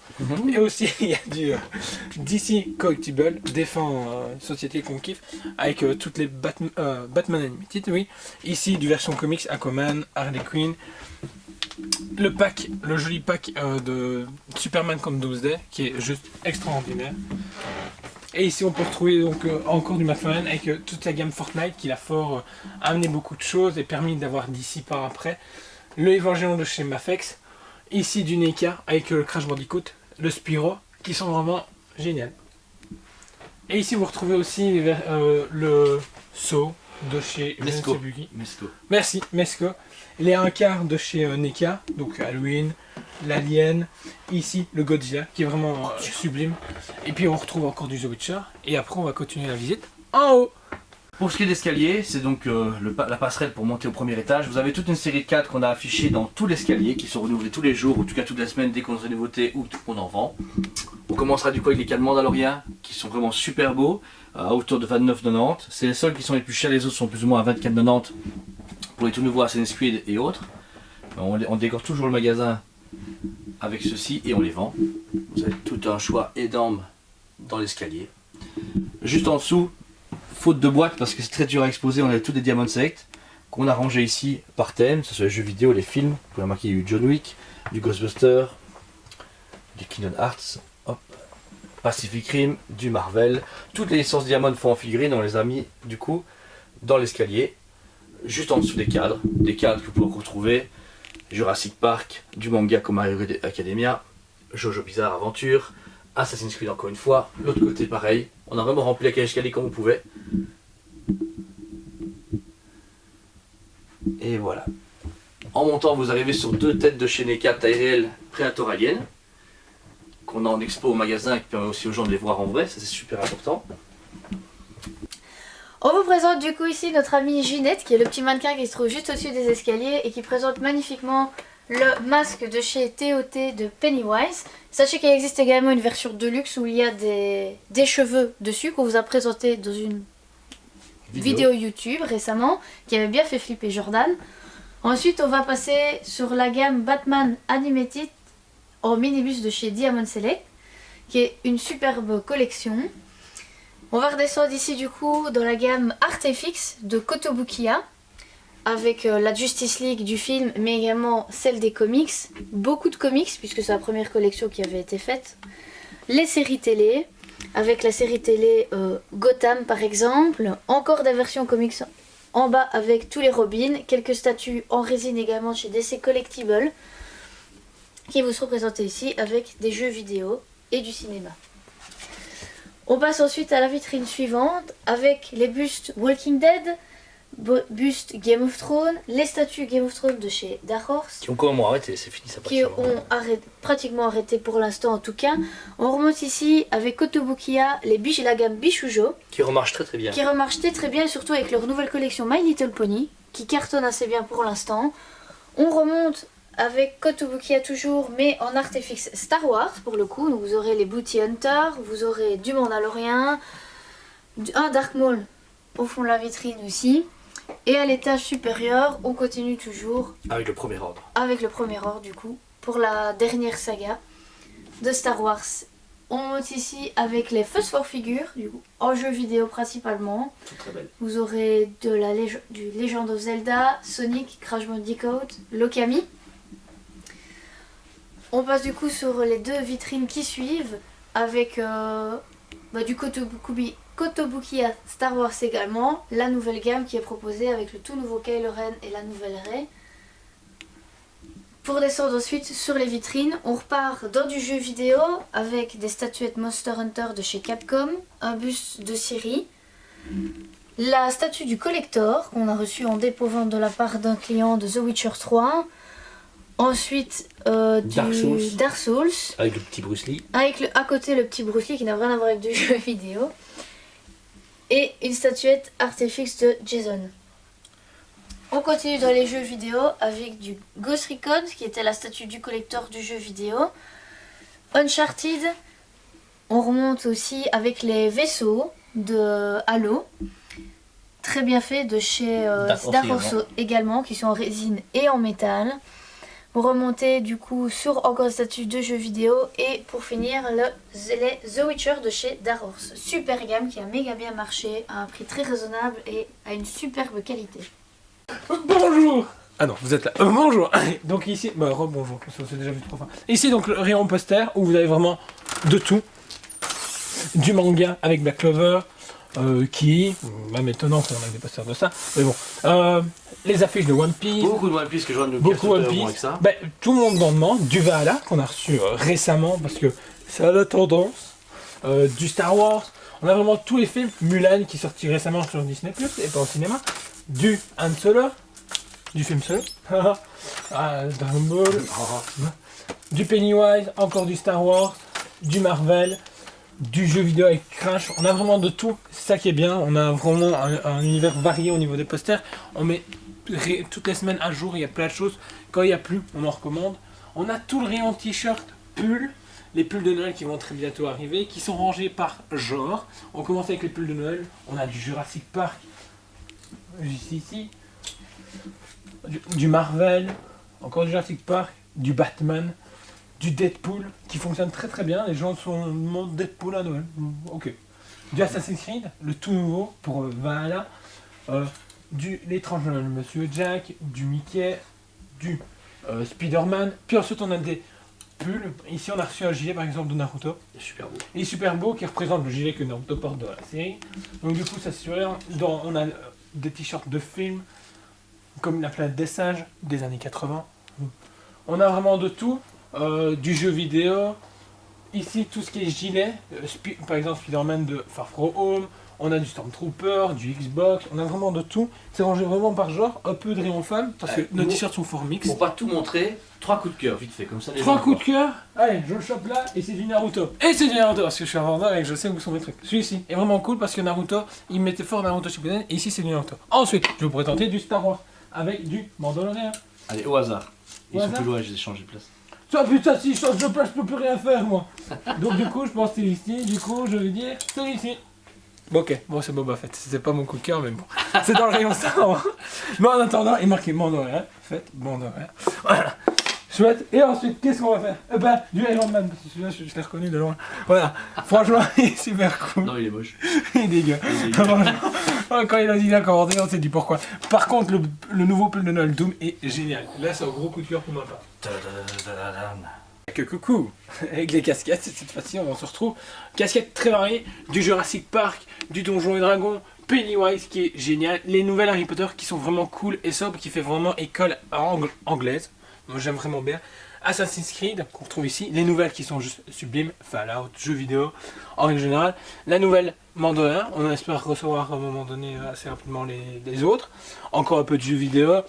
Et aussi il y a du DC Collectible, défend société qu'on kiffe, avec toutes les Batman Animated, oui. Ici du version comics Aquaman, Harley Quinn. Le joli pack de Superman comme Doomsday qui est juste extraordinaire. Et ici on peut retrouver donc encore du McFarlane avec toute la gamme Fortnite qui a fort amené beaucoup de choses et permis d'avoir d'ici par après. Le Evangelion de chez Mafex. Ici du NECA avec le Crash Bandicoot, le Spyro qui sont vraiment géniaux. Et ici vous retrouvez aussi le Saw de chez Mesco. Merci Mesco. Les 1/4 de chez NECA, donc Halloween, l'Alien, ici le Godzilla qui est vraiment sublime. Et puis on retrouve encore du The Witcher et après on va continuer la visite en haut. Pour ce qui est d'escalier, c'est donc la passerelle pour monter au premier étage. Vous avez toute une série de cadres qu'on a affichés dans tout l'escalier qui sont renouvelés tous les jours, ou en tout cas toute la semaine dès qu'on a des nouveautés ou qu'on en vend. On commencera du coup avec les cadres Mandalorian qui sont vraiment super beaux, à hauteur de 29,90. C'est les seuls qui sont les plus chers, les autres sont plus ou moins à 24,90 pour les tout nouveaux Assassin's Creed et autres. On décore toujours le magasin avec ceci et on les vend. Vous avez tout un choix énorme dans l'escalier. Juste en dessous, faute de boîte parce que c'est très dur à exposer, on a tous des Diamond Select qu'on a rangé ici par thème, que ce soit les jeux vidéo, les films. Vous pouvez remarquer, il y a eu John Wick, du Ghostbuster, du Kingdom Hearts, hop, Pacific Rim, du Marvel. Toutes les licences Diamond font en figurine, on les a mis du coup dans l'escalier, juste en dessous des cadres que vous pouvez retrouver. Jurassic Park, du manga comme My Hero Academia, Jojo Bizarre Aventure, Assassin's Creed encore une fois. L'autre côté pareil. On a vraiment rempli la cage escalier comme on pouvait. Et voilà. En montant, vous arrivez sur 2 têtes de chez NECA taille réelle prédatorienne qu'on a en expo au magasin et qui permet aussi aux gens de les voir en vrai, ça c'est super important. On vous présente du coup ici notre amie Ginette, qui est le petit mannequin qui se trouve juste au-dessus des escaliers et qui présente magnifiquement le masque de chez TOT de Pennywise. Sachez qu'il existe également une version de luxe où il y a des cheveux dessus qu'on vous a présenté dans une vidéo YouTube récemment, qui avait bien fait flipper Jordan. Ensuite on va passer sur la gamme Batman Animated en minibus de chez Diamond Select, qui est une superbe collection. On va redescendre ici du coup dans la gamme Artefix de Kotobukiya, avec la Justice League du film, mais également celle des comics. Beaucoup de comics, puisque c'est la première collection qui avait été faite. Les séries télé, avec la série télé Gotham par exemple. Encore des versions comics en bas avec tous les Robins. Quelques statues en résine également chez DC Collectibles, qui vous seront présentés ici avec des jeux vidéo et du cinéma. On passe ensuite à la vitrine suivante avec les bustes Walking Dead, bustes Game of Thrones, les statues Game of Thrones de chez Dark Horse. Qui ont complètement arrêté, c'est fini ça. Qui ont pratiquement arrêté pour l'instant en tout cas. On remonte ici avec Kotobukiya, la gamme Bishujo. Qui remarche très bien. Qui remarche très bien, surtout avec leur nouvelle collection My Little Pony, qui cartonne assez bien pour l'instant. On remonte avec Kotobukiya toujours, mais en artefixe Star Wars pour le coup. Donc vous aurez les Bounty Hunter, vous aurez du Mandalorian, un Dark Maul au fond de la vitrine aussi. Et à l'étage supérieur, on continue toujours avec le premier ordre. Avec le premier ordre du coup, pour la dernière saga de Star Wars. On monte ici avec les First Four figures, du coup, en jeu vidéo principalement. C'est très belle. Vous aurez du Legend of Zelda, Sonic, Crash Bandicoot, Lokami. On passe du coup sur les 2 vitrines qui suivent avec du Kotobukiya Star Wars également, la nouvelle gamme qui est proposée avec le tout nouveau Kylo Ren et la nouvelle Rey. Pour descendre ensuite sur les vitrines, on repart dans du jeu vidéo avec des statuettes Monster Hunter de chez Capcom, un buste de Siri, la statue du collector qu'on a reçue en dépôt-vente de la part d'un client de The Witcher 3. Ensuite, Dark Souls. Avec le petit Bruce Lee. Avec à côté le petit Bruce Lee qui n'a rien à voir avec du jeu vidéo. Et une statuette Artefix de Jason. On continue dans les jeux vidéo avec du Ghost Recon, qui était la statue du collector du jeu vidéo. Uncharted. On remonte aussi avec les vaisseaux de Halo. Très bien fait de chez Dark Horse également, qui sont en résine et en métal. Vous remontez du coup sur encore des statues de jeux vidéo et pour finir les The Witcher de chez Dark Horse. Super gamme qui a méga bien marché à un prix très raisonnable et à une superbe qualité. Bonjour. Ah non, vous êtes là. Bonjour. Donc ici, rebonjour, parce qu'on s'est déjà vu 3 fois. Ici donc le rayon poster où vous avez vraiment de tout. Du manga avec Black Clover, qui, même étonnant qu'on ait des posters de ça, mais bon. Les affiches de One Piece. Beaucoup de One Piece que je vois de beaucoup One Piece. Avec ça. Tout le monde en demande. Du Valhalla qu'on a reçu récemment parce que c'est à la tendance. Du Star Wars. On a vraiment tous les films. Mulan qui est sorti récemment sur Disney Plus et pas au cinéma. Du Han Solo. Du film Solo. Dragon Ball. Du Pennywise. Encore du Star Wars. Du Marvel. Du jeu vidéo avec Crash, on a vraiment de tout, c'est ça qui est bien, on a vraiment un univers varié au niveau des posters, on met toutes les semaines à jour, il y a plein de choses, quand il n'y a plus, on en recommande. On a tout le rayon t-shirt, pulls, les pulls de Noël qui vont très bientôt arriver, qui sont rangés par genre. On commence avec les pulls de Noël, on a du Jurassic Park, juste ici, du Marvel, encore du Jurassic Park, du Batman, du Deadpool qui fonctionne très très bien, les gens sont demandent Deadpool à Noël, ok. Du Assassin's Creed, le tout nouveau pour Valhalla, du L'étrange Noël Monsieur Jack, du Mickey, du Spider-Man, puis ensuite on a des pulls, ici on a reçu un gilet par exemple de Naruto, il est super beau. Il est super beau qui représente le gilet que Naruto porte dans la série, donc du coup ça c'est sûr, on a des t-shirts de films, comme La planète des singes des années 80, on a vraiment de tout. Du jeu vidéo ici tout ce qui est gilet, par exemple Spider-Man de Far From Home, on a du Stormtrooper, du Xbox, on a vraiment de tout. C'est rangé vraiment par genre, un peu de rayon femme, parce que nos t-shirts sont fort mix. Pour pas tout montrer, 3 coups de cœur, vite fait, comme ça. 3 coups de cœur, allez, je le chope là, et c'est du Naruto. Et c'est du Naruto, parce que je suis un vendeur et que je sais où sont mes trucs. Celui-ci est vraiment cool parce que Naruto, il mettait fort Naruto Shippuden, et ici c'est du Naruto. Ensuite, je vais vous présenter du Star Wars, avec du Mandalorian. Allez, au hasard. Ils Au sont hasard. plus loin, je les ai changé de place. Ça putain, si je change de place, je peux plus rien faire moi. Donc du coup, je pense que c'est ici, du coup, je vais dire celui-ci. Bon, ok, bon c'est Boba Fett, c'est pas mon coup de cœur, mais bon, c'est dans le rayon Star Wars. Mais en attendant, il est marqué Mandalorian, Fett, Mandalorian. Voilà, chouette. Et ensuite, qu'est-ce qu'on va faire? Eh ben, du Iron Man, parce que celui-là, je l'ai reconnu de loin. Voilà, franchement, il est super cool. Non, il est moche. Il est dégueu. Franchement, quand il a dit la commentaire, on s'est dit pourquoi. Par contre, le nouveau pull de Noël Doom est génial. Là, c'est un gros coup de cœur pour ma part. Que coucou. Avec les casquettes, cette fois-ci on se retrouve. Casquettes très variées, du Jurassic Park, du Donjons et Dragons, Pennywise qui est génial, les nouvelles Harry Potter qui sont vraiment cool et sobres, qui fait vraiment école anglaise. Moi j'aime vraiment bien. Assassin's Creed qu'on retrouve ici, les nouvelles qui sont juste sublimes, Fallout, jeux vidéo en règle générale, la nouvelle Mandalorian, on espère recevoir à un moment donné assez rapidement les autres, encore un peu de jeux vidéo.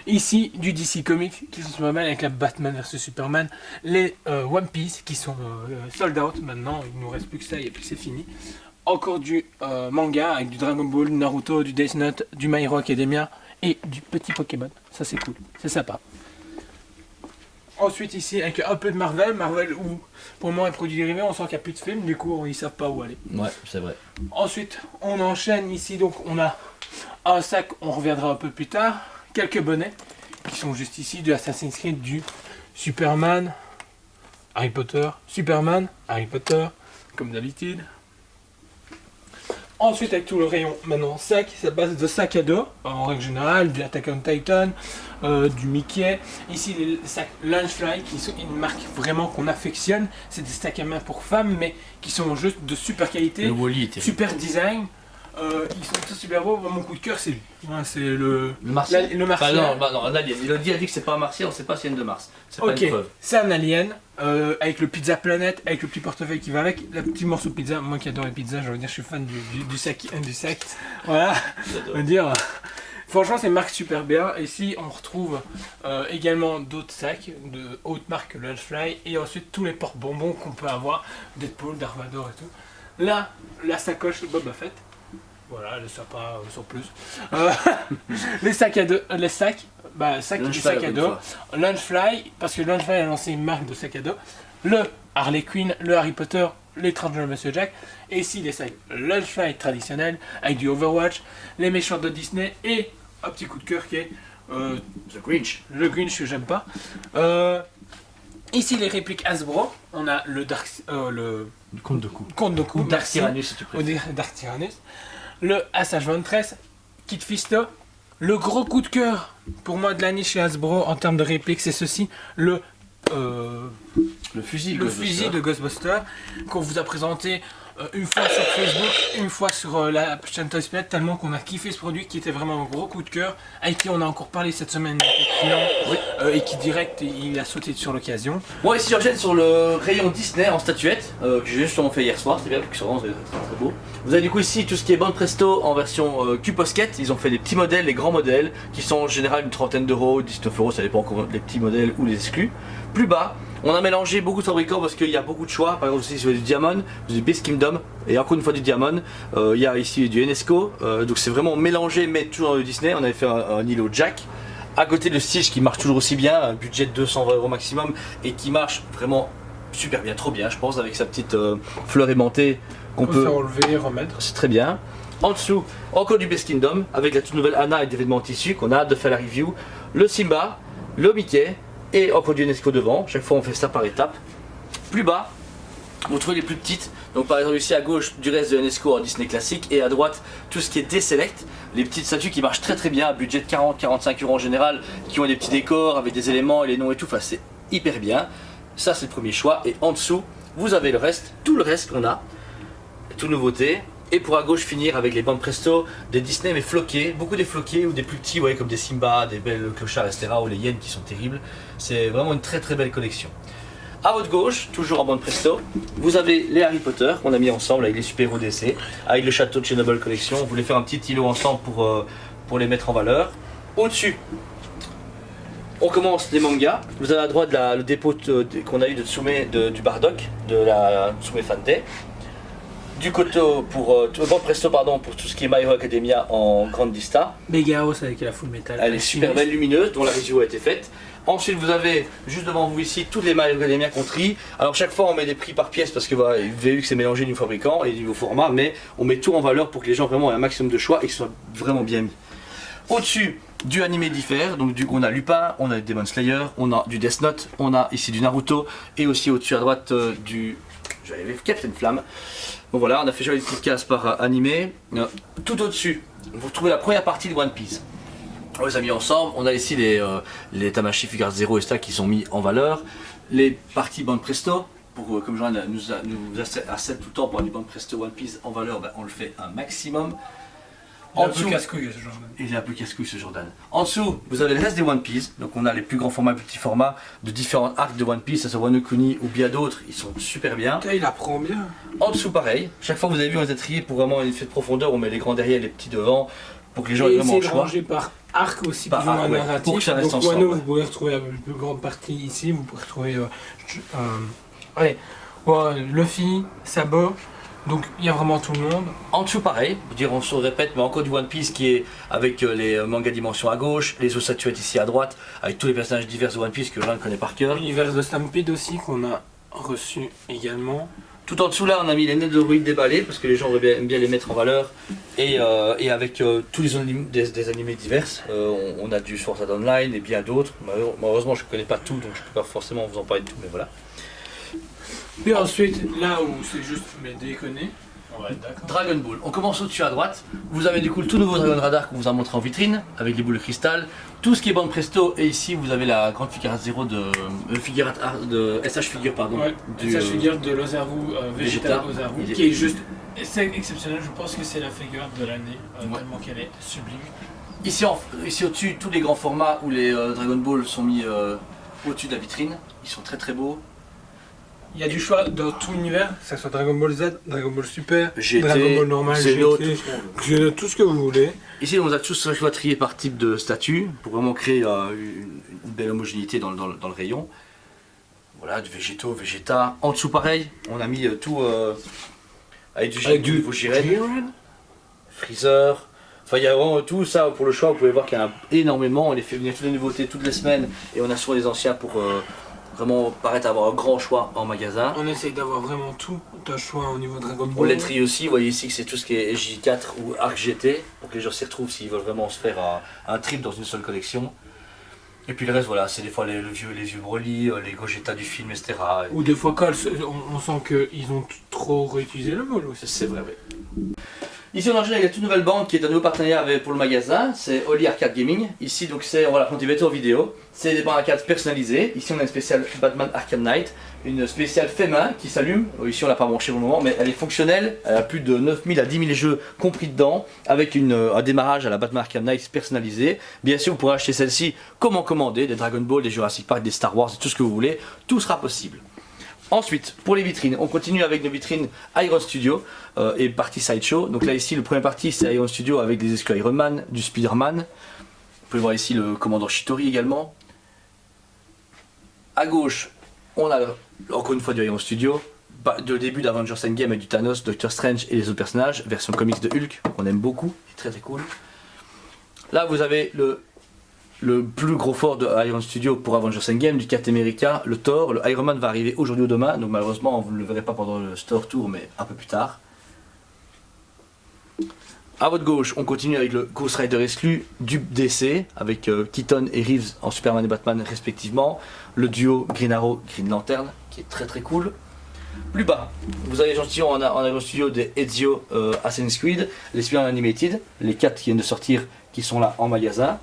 Ici du DC Comics qui sont super mal avec la Batman vs Superman, les One Piece qui sont sold out maintenant, il nous reste plus que ça et puis c'est fini. Encore du manga avec du Dragon Ball, du Naruto, du Death Note, du My Hero Academia et du petit Pokémon, ça c'est cool, c'est sympa. Ensuite ici avec un peu de Marvel où pour le moment les produits dérivés on sent qu'il n'y a plus de films, du coup ils savent pas où aller. Ouais, c'est vrai. Ensuite on enchaîne ici, donc on a un sac, on reviendra un peu plus tard, quelques bonnets qui sont juste ici, du Assassin's Creed, du Superman, Harry Potter, Superman, Harry Potter, comme d'habitude. Ensuite avec tout le rayon maintenant sac, c'est base de sac à dos, en règle générale, du Attack on Titan, du Mickey. Ici les sacs Lunchfly qui sont une marque vraiment qu'on affectionne, c'est des sacs à main pour femmes mais qui sont juste de super qualité, Le Wally était. super design. Ils sont tous super beaux, mon coup de cœur c'est lui. Ouais, c'est le Martien. le Martien. Non, un alien. Il a dit que c'est pas un martien, on sait pas s'il y a une de Mars. C'est pas Ok, une preuve. c'est un alien, avec le Pizza Planet, avec le petit portefeuille qui va avec, le petit morceau de pizza. Moi qui adore les pizzas, je veux dire, je suis fan du sac. Voilà, on va dire. Franchement, c'est une marque super bien. Ici, on retrouve également d'autres sacs de haute marque, le Lunchfly, et ensuite tous les porte-bonbons qu'on peut avoir, Deadpool, Dark Vador et tout. Là, la sacoche Boba Fett. Voilà, le sapin sans plus. Les sacs à dos, les sacs, du sac à dos. Lunchfly, parce que Lunchfly a lancé une marque de sac à dos. Le Harley Quinn, le Harry Potter, l'étrange Monsieur Jack. Et ici les sacs Lunchfly traditionnels avec du Overwatch, les méchants de Disney et un petit coup de cœur qui est The Grinch. le Grinch que j'aime pas. Ici les répliques Hasbro, on a le Le compte de coup. Conte de Coup, Dark Tyrannus si tu on préfères. dit Dark Tyrannus, le SH-23, Kit Fisto, le gros coup de cœur pour moi de l'année chez Hasbro en termes de réplique, c'est ceci, le fusil. fusil de Ghostbuster qu'on vous a présenté une fois sur Facebook, une fois sur la chaîne Toy Splat, tellement qu'on a kiffé ce produit qui était vraiment un gros coup de cœur, avec qui on a encore parlé cette semaine avec les clients, et qui direct il a sauté sur l'occasion. Moi ici j'enchaîne sur le rayon Disney en statuette que j'ai justement fait hier soir, c'est bien, qui sont vraiment très, très beau. Vous avez du coup ici tout ce qui est bande presto en version Q-Posket, ils ont fait des petits modèles, les grands modèles, qui sont en général une trentaine d'euros, 19 euros, ça dépend encore des petits modèles ou les exclus. Plus bas, on a mélangé beaucoup de fabricants parce qu'il y a beaucoup de choix, par exemple ici vous avez du Diamond, vous avez du Beast Kingdom, et encore une fois du Diamond, il y a ici du Enesco, donc c'est vraiment mélangé mais toujours dans le Disney, on avait fait un îlot Jack. À côté de Stitch qui marche toujours aussi bien, un budget de 220 euros maximum et qui marche vraiment super bien, trop bien je pense, avec sa petite fleur aimantée qu'on peut enlever, remettre. C'est très bien. En dessous, encore du Beast Kingdom avec la toute nouvelle Anna et des vêtements en tissu qu'on a hâte de faire la review, le Simba, le Mickey et encore du Nesco devant. Chaque fois on fait ça par étapes. Plus bas, vous trouvez les plus petites. Donc par exemple ici à gauche du reste de Nesco en Disney classique et à droite tout ce qui est D-Select, les petites statues qui marchent très très bien à budget de 40-45 euros en général, qui ont des petits décors avec des éléments et les noms et tout, enfin c'est hyper bien. Ça c'est le premier choix et en dessous vous avez le reste, tout le reste qu'on a, toute nouveauté. Et pour à gauche finir avec les bandes presto, des Disney mais floqués, beaucoup des floqués ou des plus petits, ouais, comme des Simba, des belles clochards, etc. ou les hyènes qui sont terribles. C'est vraiment une très très belle collection. À votre gauche, toujours en bande presto, vous avez les Harry Potter qu'on a mis ensemble avec les super-héros DC, avec le château de Chernobyl Collection. On voulait faire un petit îlot ensemble pour les mettre en valeur. Au-dessus, on commence les mangas. Vous avez à droite le dépôt qu'on a eu de Tsume du Bardock, de la Tsume Fan Day. Du côté pour presto pardon, pour tout ce qui est My Hero Academia en grande lista. Mega House avec la full metal. Elle est super belle, lumineuse, dont la review a été faite. Ensuite, vous avez juste devant vous ici toutes les My Hero Academia qu'on trie. Alors chaque fois on met des prix par pièce parce que voilà, vous avez vu que c'est mélangé du fabricant et du nouveau format, mais on met tout en valeur pour que les gens vraiment aient un maximum de choix et que ce soit vraiment bien mis. Au-dessus du animé diffère, donc on a Lupin, on a Demon Slayer, on a du Death Note, on a ici du Naruto et aussi au-dessus à droite du Captain Flamme. Bon voilà, on a fait jouer une petite case par animé. Tout au-dessus, vous retrouvez la première partie de One Piece. On les a mis ensemble, on a ici les Tamashii Figure 0 et ça qui sont mis en valeur. Les parties bande presto, comme Jean nous assède tout le temps pour avoir du bande presto One Piece en valeur, ben, on le fait un maximum. Il est un peu casse-couille ce Jordan. Il est un peu casse-couille ce Jordan. En dessous, vous avez le reste des One Piece. Donc on a les plus grands formats et petits formats de différents arcs de One Piece, que ce soit Wano Kuni ou bien d'autres, ils sont super bien. Putain, il apprend bien. En dessous pareil, chaque fois que vous avez vu on les a triés pour vraiment un effet de profondeur, on met les grands derrière et les petits devant pour que les gens aient vraiment le choix. Rangé par arc aussi, par plus ou moins arc, ouais, narratif. pour que ça reste donc ensemble. Wano, Ouais. vous pouvez retrouver la plus grande partie ici, vous pouvez retrouver allez, ouais, Luffy, Sabo. Donc il y a vraiment tout le monde. En dessous pareil, on se répète, mais encore du One Piece qui est avec les mangas dimension à gauche, les Osatsuet ici à droite, avec tous les personnages divers de One Piece que Jean connaît par cœur. L'univers de Stampede aussi qu'on a reçu également. Tout en dessous là on a mis les Netherroid déballés parce que les gens aiment bien les mettre en valeur et avec tous les des animés divers, on a du Sword Art Online et bien d'autres. Malheureusement je ne connais pas tout donc je ne peux pas forcément vous en parler de tout mais voilà. Puis ensuite, là où c'est juste mais déconner. Ouais, d'accord. Dragon Ball, on commence au-dessus à droite, vous avez du coup le tout nouveau Dragon Radar qu'on vous a montré en vitrine avec les boules de cristal, tout ce qui est bande presto et ici vous avez la grande figure 0 de SH Figure pardon. Ouais, du SH Figure de l'Ozaru Vegeta Vegeta. Ozaru Il est qui est juste c'est exceptionnel, je pense que c'est la figure de l'année, Ouais. tellement qu'elle est sublime. Ici au-dessus, tous les grands formats où les Dragon Ball sont mis au-dessus de la vitrine, ils sont très très beaux. Il y a du choix dans tout l'univers, que ce soit Dragon Ball Z, Dragon Ball Super, GT, Dragon Ball normal, Xeno, GT, tout ce que vous voulez. Ici on a tous trié par type de statut pour vraiment créer une belle homogénéité dans le rayon. Voilà, du Végéto, Vegeta. En dessous pareil, on a mis tout avec du nouveau Jiren, Freezer. Enfin il y a vraiment tout ça pour le choix, vous pouvez voir qu'il y en a énormément, on les fait venir toutes les nouveautés toutes les semaines et on a souvent les anciens pour vraiment paraître avoir un grand choix en magasin. On essaye d'avoir vraiment tout un choix au niveau Dragon Ball. On les trie aussi, vous voyez ici que c'est tout ce qui est J4 ou Arc GT pour que les gens s'y retrouvent s'ils veulent vraiment se faire un trip dans une seule collection. Et puis le reste voilà, c'est des fois les vieux Broly, les Gogeta du film, etc. Ou des fois quand on sent qu'ils ont trop réutilisé le mot aussi. C'est vrai, oui. Ici on enchaîne avec la toute nouvelle bande qui est un nouveau partenariat pour le magasin, c'est Oli Arcade Gaming. Ici donc c'est, on va la cultiver en vidéo, c'est des bandes arcade personnalisées. Ici on a une spéciale Batman Arkham Knight, une spéciale fait main qui s'allume. Ici on l'a pas branché pour le moment mais elle est fonctionnelle, elle a plus de 9000 à 10 000 jeux compris dedans, avec un démarrage à la Batman Arkham Knight personnalisée. Bien sûr vous pourrez acheter celle-ci comme en commandé, des Dragon Ball, des Jurassic Park, des Star Wars, tout ce que vous voulez, tout sera possible. Ensuite, pour les vitrines, on continue avec nos vitrines Iron Studio et partie Sideshow. Donc là ici, le premier partie c'est Iron Studio avec des exclus Iron Man, du Spider-Man. Vous pouvez voir ici le commandant Shitori également. À gauche, on a encore une fois du Iron Studio, de début d'Avengers Endgame et du Thanos, Doctor Strange et les autres personnages, version comics de Hulk, qu'on aime beaucoup, c'est très très cool. Là vous avez le plus gros fort de Iron Studio pour Avengers Endgame, du Captain America, le Thor, le Iron Man va arriver aujourd'hui ou demain, donc malheureusement vous ne le verrez pas pendant le Store Tour mais un peu plus tard. A votre gauche, on continue avec le Ghost Rider exclu du DC, avec Keaton et Reeves en Superman et Batman respectivement, le duo Green Arrow, Green Lantern, qui est très très cool. Plus bas, vous avez l'échantillon en Iron Studio des Ezio Assassin's Creed, les Spider-Man Animated, les 4 qui viennent de sortir, qui sont là en magasin.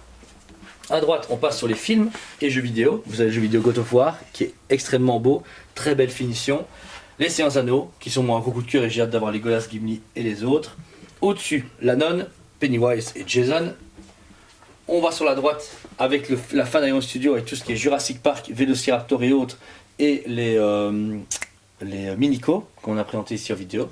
À droite, on passe sur les films et jeux vidéo. Vous avez le jeu vidéo God of War qui est extrêmement beau, très belle finition. Les Séances Anneaux qui sont moi un gros coup de cœur et j'ai hâte d'avoir les Golas, Gimli et les autres. Au-dessus, la nonne, Pennywise et Jason. On va sur la droite avec la fin d'Iron Studio avec tout ce qui est Jurassic Park, Velociraptor et autres et les Minico qu'on a présenté ici en vidéo.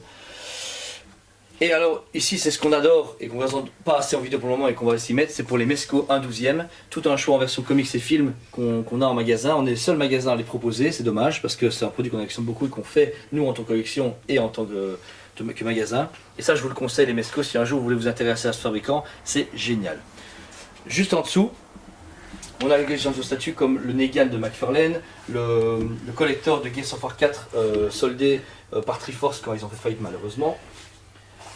Et alors ici c'est ce qu'on adore et qu'on ne présente pas assez en vidéo pour le moment et qu'on va s'y mettre, c'est pour les Mezco 1/12e, tout un choix en version comics et film qu'on a en magasin. On est le seul magasin à les proposer, c'est dommage parce que c'est un produit qu'on collectionne beaucoup et qu'on fait nous en tant que collection et en tant que magasin. Et ça je vous le conseille les Mezco, si un jour vous voulez vous intéresser à ce fabricant, c'est génial. Juste en dessous, on a des gens de statues comme le Negan de McFarlane, le collector de Gears of War 4 soldé par Triforce quand ils ont fait faillite malheureusement.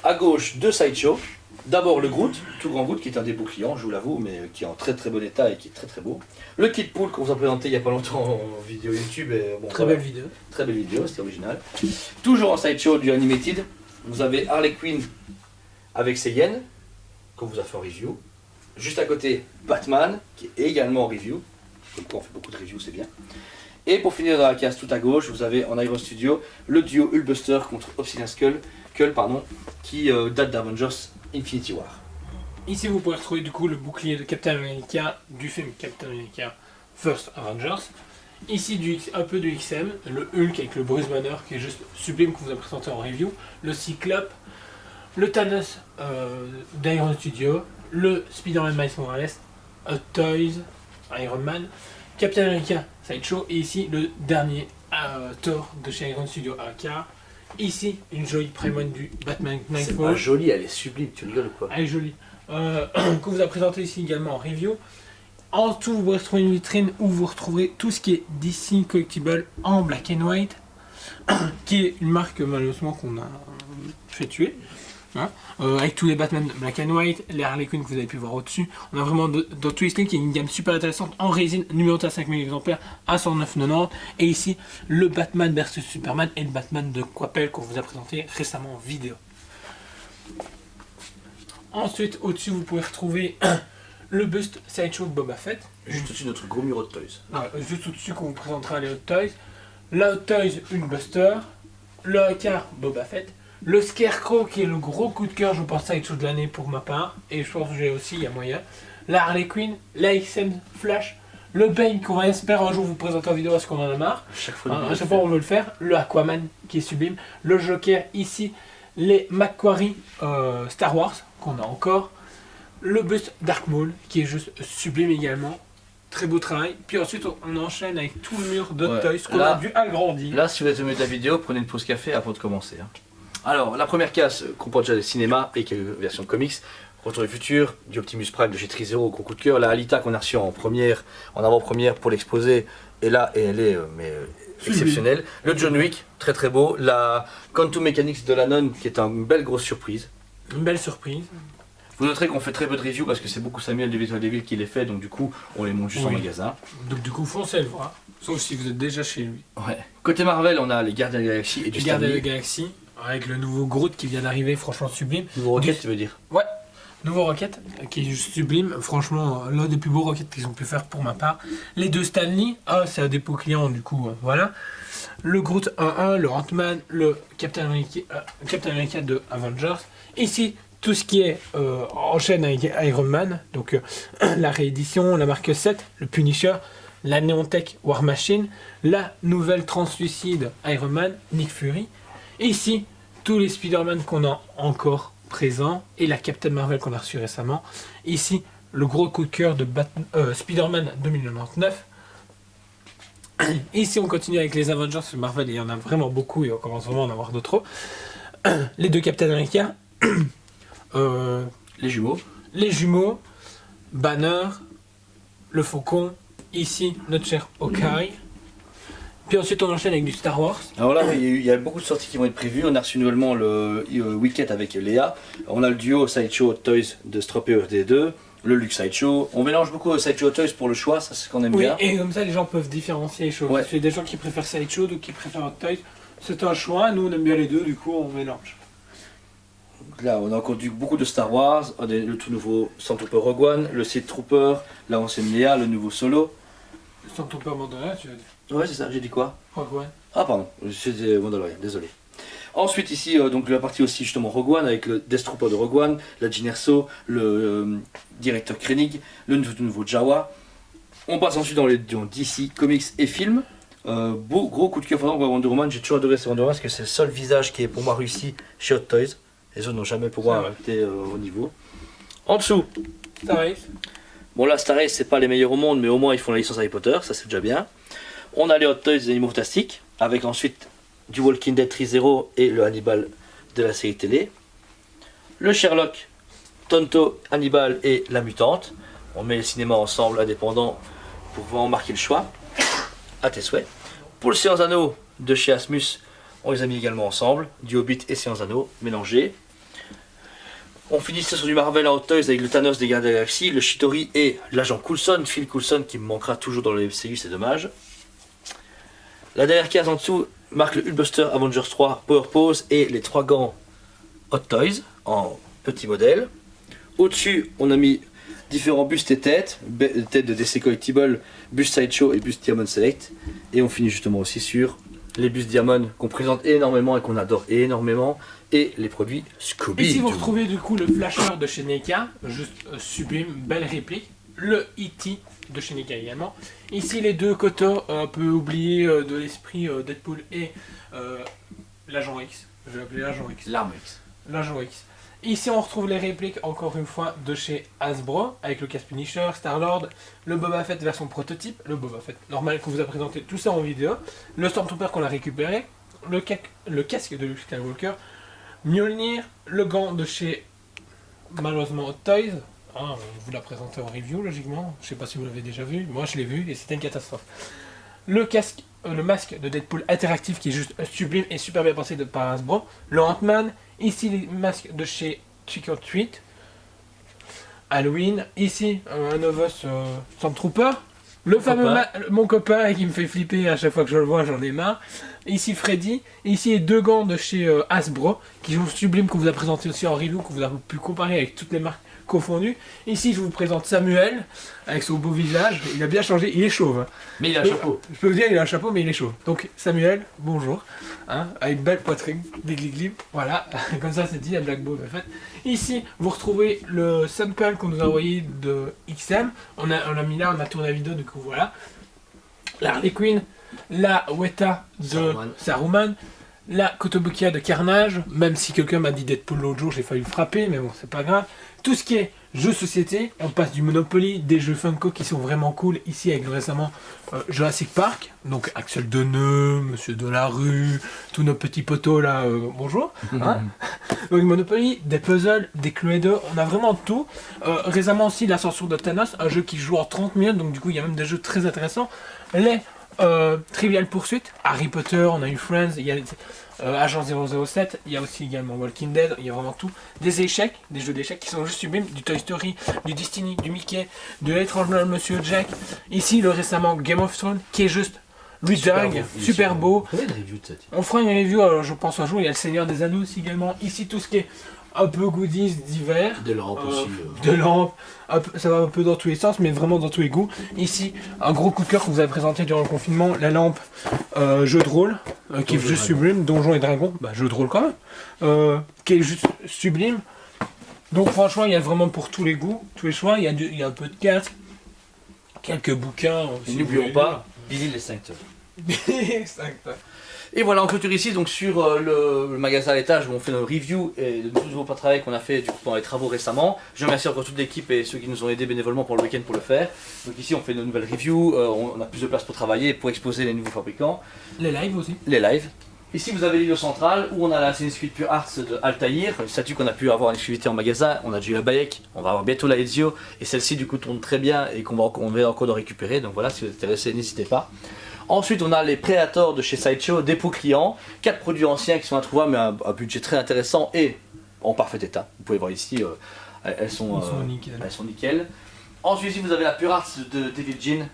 À gauche, deux sideshows. D'abord le Groot, tout grand Groot qui est un des beaux clients, je vous l'avoue, mais qui est en très très bon état et qui est très très beau. Le Kid Pool qu'on vous a présenté il n'y a pas longtemps en vidéo YouTube. Et, bon, Très belle vidéo. Très belle vidéo, c'était original. Toujours en sideshow du Animated, vous avez Harley Quinn avec ses yens, qu'on vous a fait en review. Juste à côté, Batman, qui est également en review. Comme quoi on fait beaucoup de reviews, c'est bien. Et pour finir dans la case tout à gauche, vous avez en Iron Studio le duo Hulkbuster contre Obsidian Skull, qui date d'Avengers Infinity War. Ici vous pouvez retrouver du coup le bouclier de Captain America du film Captain America First Avengers. Ici un peu du XM, le Hulk avec le Bruce Banner qui est juste sublime qu'on vous a présenté en review, le Cyclope, le Thanos d'Iron Studio, le Spider-Man Miles Morales, Toys, Iron Man, Captain America Sideshow et ici le dernier Thor de chez Iron Studio AK. Ici, une jolie Prime du Batman Nightfall. C'est pas jolie, elle est sublime, tu rigoles ou quoi? Elle est jolie. Qu'on vous a présenté ici également en review. En dessous, vous pourrez retrouver une vitrine où vous retrouverez tout ce qui est DC Collectible en black and white, qui est une marque malheureusement qu'on a fait tuer. Hein, avec tous les Batman Black and White, les Harley Quinn que vous avez pu voir au-dessus. On a vraiment dans Twisting qui est une gamme super intéressante en résine, numérotée à 5000 exemplaires à 109,90. Et ici, le Batman vs Superman et le Batman de Coppel qu'on vous a présenté récemment en vidéo. Ensuite, au-dessus, vous pouvez retrouver le buste Sideshow de Boba Fett. Juste au-dessus de notre gros mur de Toys. Juste au-dessus qu'on vous présentera les Hot Toys. La Hot Toys, une Buster. Le Hacker, Boba Fett. Le Scarecrow qui est le gros coup de cœur, je pense, Sideshow de l'année pour ma part. Et je pense que j'ai aussi, il y a moyen. La Harley Quinn, la XM Flash. Le Bane qu'on va espérer un jour vous présenter en vidéo parce qu'on en a marre. Chaque fois, à chaque fois on veut le faire. Le Aquaman qui est sublime. Le Joker ici. Les Macquarie Star Wars qu'on a encore. Le buste Dark Maul qui est juste sublime également. Très beau travail. Puis ensuite on enchaîne avec tout le mur de Toys qu'on a dû agrandir. Là si vous êtes au milieu de la vidéo, prenez une pause café avant de commencer. Hein. Alors la première case comporte déjà des cinémas et quelques versions de comics. Retour du futur, du Optimus Prime de chez Trizero, gros coup de cœur. La Alita qu'on a reçue en avant-première pour l'exposer. Et là, elle est exceptionnelle. Le John Wick, très très beau. La Quantum Mechanics de Lannon qui est une belle grosse surprise. Une belle surprise. Vous noterez qu'on fait très peu de reviews parce que c'est beaucoup Samuel de Visual Devil qui les fait, donc du coup on les monte juste en magasin. Donc du coup foncez le voir, sauf si vous êtes déjà chez lui. Ouais. Côté Marvel, on a les Gardiens de la Galaxie et du Gardiens de la Galaxie, avec le nouveau Groot qui vient d'arriver, franchement sublime. Nouveau Rocket, tu veux dire? Ouais, nouveau Rocket qui est juste sublime, franchement l'un des plus beaux Rockets qu'ils ont pu faire pour ma part. Les deux Stanley, c'est un dépôt client du coup, voilà. Le Groot 1-1, le Ant-Man, le Captain America de Avengers. Ici, tout ce qui est en chaîne avec Iron Man, donc la réédition, la marque 7, le Punisher, la Neontech War Machine, la nouvelle translucide Iron Man, Nick Fury. Et ici, tous les Spider-Man qu'on a encore présents et la Captain Marvel qu'on a reçue récemment. Ici, le gros coup de cœur de Spider-Man 2099. Ici, on continue avec les Avengers Marvel, il y en a vraiment beaucoup et on commence vraiment à en avoir d'autres. Les deux Captain America. Les jumeaux, Banner, le Faucon, ici notre cher Hawkeye. Puis ensuite on enchaîne avec du Star Wars. Alors là il y a beaucoup de sorties qui vont être prévues. On a reçu nouvellement le Wicket avec Léa. On a le duo Sideshow Toys de Stropper D2, le Luke Sideshow. On mélange beaucoup Sideshow Toys pour le choix, ça c'est ce qu'on aime bien. Et comme ça les gens peuvent différencier les choses. Ouais. Il y a des gens qui préfèrent Sideshow, d'autres qui préfèrent Hot Toys. C'est un choix, nous on aime bien les deux, du coup on mélange. Là, on a encore beaucoup de Star Wars, le tout nouveau Stormtrooper Rogue One, le Sith Trooper, la ancienne Léa, le nouveau Solo. Stormtrooper Mandalorian, tu veux dire? Ouais, c'est ça, j'ai dit quoi? Rogue One. Ah, pardon, c'était Mandalorian, désolé. Ensuite, ici, donc la partie aussi justement Rogue One avec le Death Trooper de Rogue One, la Jyn Erso, le directeur Krennic, le nouveau Jawa. On passe ensuite dans les DC, comics et films. Gros coup de cœur pour Wonder Woman, j'ai toujours adoré ce Wonder Woman parce que c'est le seul visage qui est pour moi réussi chez Hot Toys. Les autres n'ont jamais pour moi été au niveau. En dessous, Star Race. bon là Star Race c'est pas les meilleurs au monde mais au moins ils font la licence Harry Potter, ça c'est déjà bien. On a les Hot Toys des Animaux Fantastiques avec ensuite du Walking Dead 3.0 et le Hannibal de la série télé. Le Sherlock, Tonto, Hannibal et la mutante. On met les cinémas ensemble indépendants pour vraiment marquer le choix. À tes souhaits. Pour le Seigneur des Anneaux de chez Asmus, on les a mis également ensemble. Du Hobbit et Seigneur des Anneaux mélangés. On finissait sur du Marvel en Hot Toys avec le Thanos des Gardiens de la Galaxie, le Chitauri et l'agent Coulson, Phil Coulson qui me manquera toujours dans le MCU, c'est dommage. La dernière case en dessous marque le Hulkbuster Avengers 3 Power Pose et les 3 gants Hot Toys en petit modèle. Au-dessus, on a mis différents bustes et têtes de DC Collectible, bustes Sideshow et bustes Diamond Select. Et on finit justement aussi sur les bustes Diamond qu'on présente énormément et qu'on adore énormément. Et les produits Scooby. Ici vous retrouvez du coup le flasher de chez NECA, juste sublime, belle réplique. Le E.T. de chez NECA également. Ici les deux Koto un peu oubliés de l'esprit Deadpool et l'agent X. Je vais l'appeler l'agent X. L'arme X. L'agent X. Ici on retrouve les répliques encore une fois de chez Hasbro avec le Casque Punisher, Star-Lord, le Boba Fett version prototype, le Boba Fett normal qu'on vous a présenté tout ça en vidéo, le Stormtrooper qu'on a récupéré, le casque de Luke Skywalker, Mjolnir, le gant de chez malheureusement Hot Toys, on vous l'a présenté en review logiquement, je sais pas si vous l'avez déjà vu, moi je l'ai vu et c'était une catastrophe. Le casque, le masque de Deadpool interactif qui est juste sublime et super bien pensé par Hasbro, le Ant-Man, ici les masques de chez Trick or Treat, Halloween, ici un Novus Stormtrooper, le fameux mon copain qui me fait flipper à chaque fois que je le vois, j'en ai marre. Ici Freddy, ici les deux gants de chez Hasbro qui sont sublimes qu'on vous a présenté aussi en review, qu'on vous a pu comparer avec toutes les marques confondues. Ici je vous présente Samuel avec son beau visage, il a bien changé, il est chauve. Hein. Mais il a un chapeau. Je peux vous dire il a un chapeau mais il est chauve. Donc Samuel, bonjour, hein, avec une belle poitrine, des glis voilà, comme ça c'est dit, la Black Boba Fett. Ici vous retrouvez le sample qu'on nous a envoyé de XM, on a mis là, on a tourné la vidéo, du coup voilà. La Harley Quinn, la Weta de Saruman, la Kotobukiya de Carnage, même si quelqu'un m'a dit Deadpool l'autre jour, j'ai failli le frapper, mais bon, c'est pas grave. Tout ce qui est jeux société, on passe du Monopoly, des jeux Funko qui sont vraiment cool, ici avec récemment Jurassic Park, donc Axel Deneux, Monsieur Delarue, tous nos petits potos là, bonjour. Hein. Donc Monopoly, des puzzles, des Cluedo, on a vraiment tout. Récemment aussi l'Ascension de Thanos, un jeu qui joue en 30 minutes, donc du coup il y a même des jeux très intéressants. Les Trivial Pursuit, Harry Potter, on a eu Friends, il y a Agent 007, il y a aussi également Walking Dead, il y a vraiment tout. Des échecs, des jeux d'échecs qui sont juste sublimes, du Toy Story, du Destiny, du Mickey, de l'étrange Noël Monsieur Jack. Ici le récemment Game of Thrones qui est juste lui dingue, super beau. On fera une review, alors je pense un jour, il y a le Seigneur des Anneaux aussi également. Ici tout ce qui est un peu goodies d'hiver. Des lampes aussi. De lampes, ça va un peu dans tous les sens, mais vraiment dans tous les goûts. Ici, un gros coup de cœur que vous avez présenté durant le confinement, la lampe jeu de rôle, qui est juste sublime, Donjons et Dragons, jeu de rôle quand même, qui est juste sublime. Donc franchement, il y a vraiment pour tous les goûts, tous les choix, il y a un peu de casque, quelques bouquins. Et n'oublions pas, Billy l'extincteur. Exact. Et voilà, on clôture ici donc sur le magasin à l'étage où on fait nos reviews et de tous nouveaux travaux qu'on a fait du coup, pendant les travaux récemment. Je remercie encore toute l'équipe et ceux qui nous ont aidés bénévolement pour le week-end pour le faire. Donc ici on fait nos nouvelles reviews, on a plus de place pour travailler, pour exposer les nouveaux fabricants. Les lives aussi. Les lives. Ici vous avez l'île centrale où on a la scène Pure Arts de Altaïr, une statue qu'on a pu avoir en exclusivité en magasin. On a déjà eu la Bayek, on va avoir bientôt la Ezio et celle-ci du coup tourne très bien et qu'on va encore de récupérer. Donc voilà, si vous êtes intéressé, n'hésitez pas. Ensuite, on a les Predators de chez Sideshow, dépôt client, 4 produits anciens qui sont introuvables mais un budget très intéressant et en parfait état. Vous pouvez voir ici, elles sont nickel. Ensuite, ici, vous avez la Pure Arts de Devil Jin,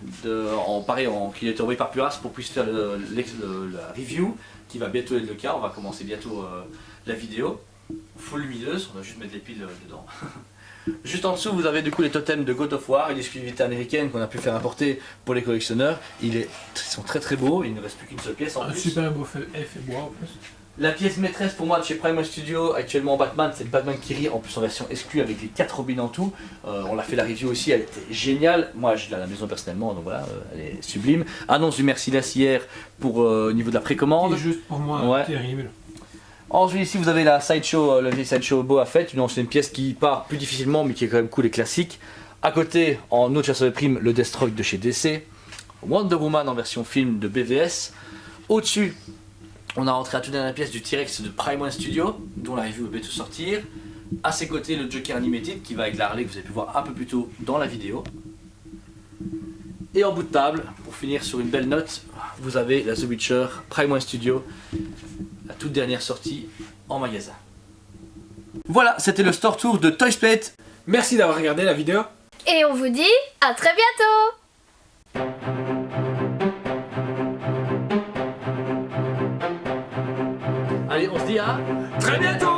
qui a été envoyée par Pure Arts pour puisse faire la review, qui va bientôt être le cas. On va commencer bientôt la vidéo. Full lumineuse, on va juste mettre les piles dedans. Juste en dessous, vous avez du coup les totems de God of War, une exclusivité américaine qu'on a pu faire importer pour les collectionneurs. Ils sont très très beaux, il ne reste plus qu'une seule pièce en plus. Super beau effet bois en plus. La pièce maîtresse pour moi de chez Prime Studio, actuellement Batman, c'est le Batman qui rit, en plus en version exclue avec les 4 robins en tout. On l'a fait la review aussi, elle était géniale. Moi je l'ai à la maison personnellement, donc voilà, elle est sublime. Annonce du Merciless hier pour au niveau de la précommande. C'est juste pour moi Ouais. terrible. Ensuite ici vous avez la sideshow, le sideshow Boba Fett, une ancienne pièce qui part plus difficilement mais qui est quand même cool et classique. À côté, en autre chasseur de primes, le Deathstroke de chez DC. Wonder Woman en version film de BVS. Au-dessus, on a rentré la toute dernière pièce du T-Rex de Prime One Studio, dont la review va bientôt sortir. À ses côtés, le Joker Animated qui va avec la Harley que vous avez pu voir un peu plus tôt dans la vidéo. Et en bout de table, pour finir sur une belle note, vous avez la The Witcher Prime One Studio, la toute dernière sortie en magasin. Voilà, c'était le store tour de Toy Splat. Merci d'avoir regardé la vidéo. Et on vous dit à très bientôt. Allez, on se dit à Très bientôt.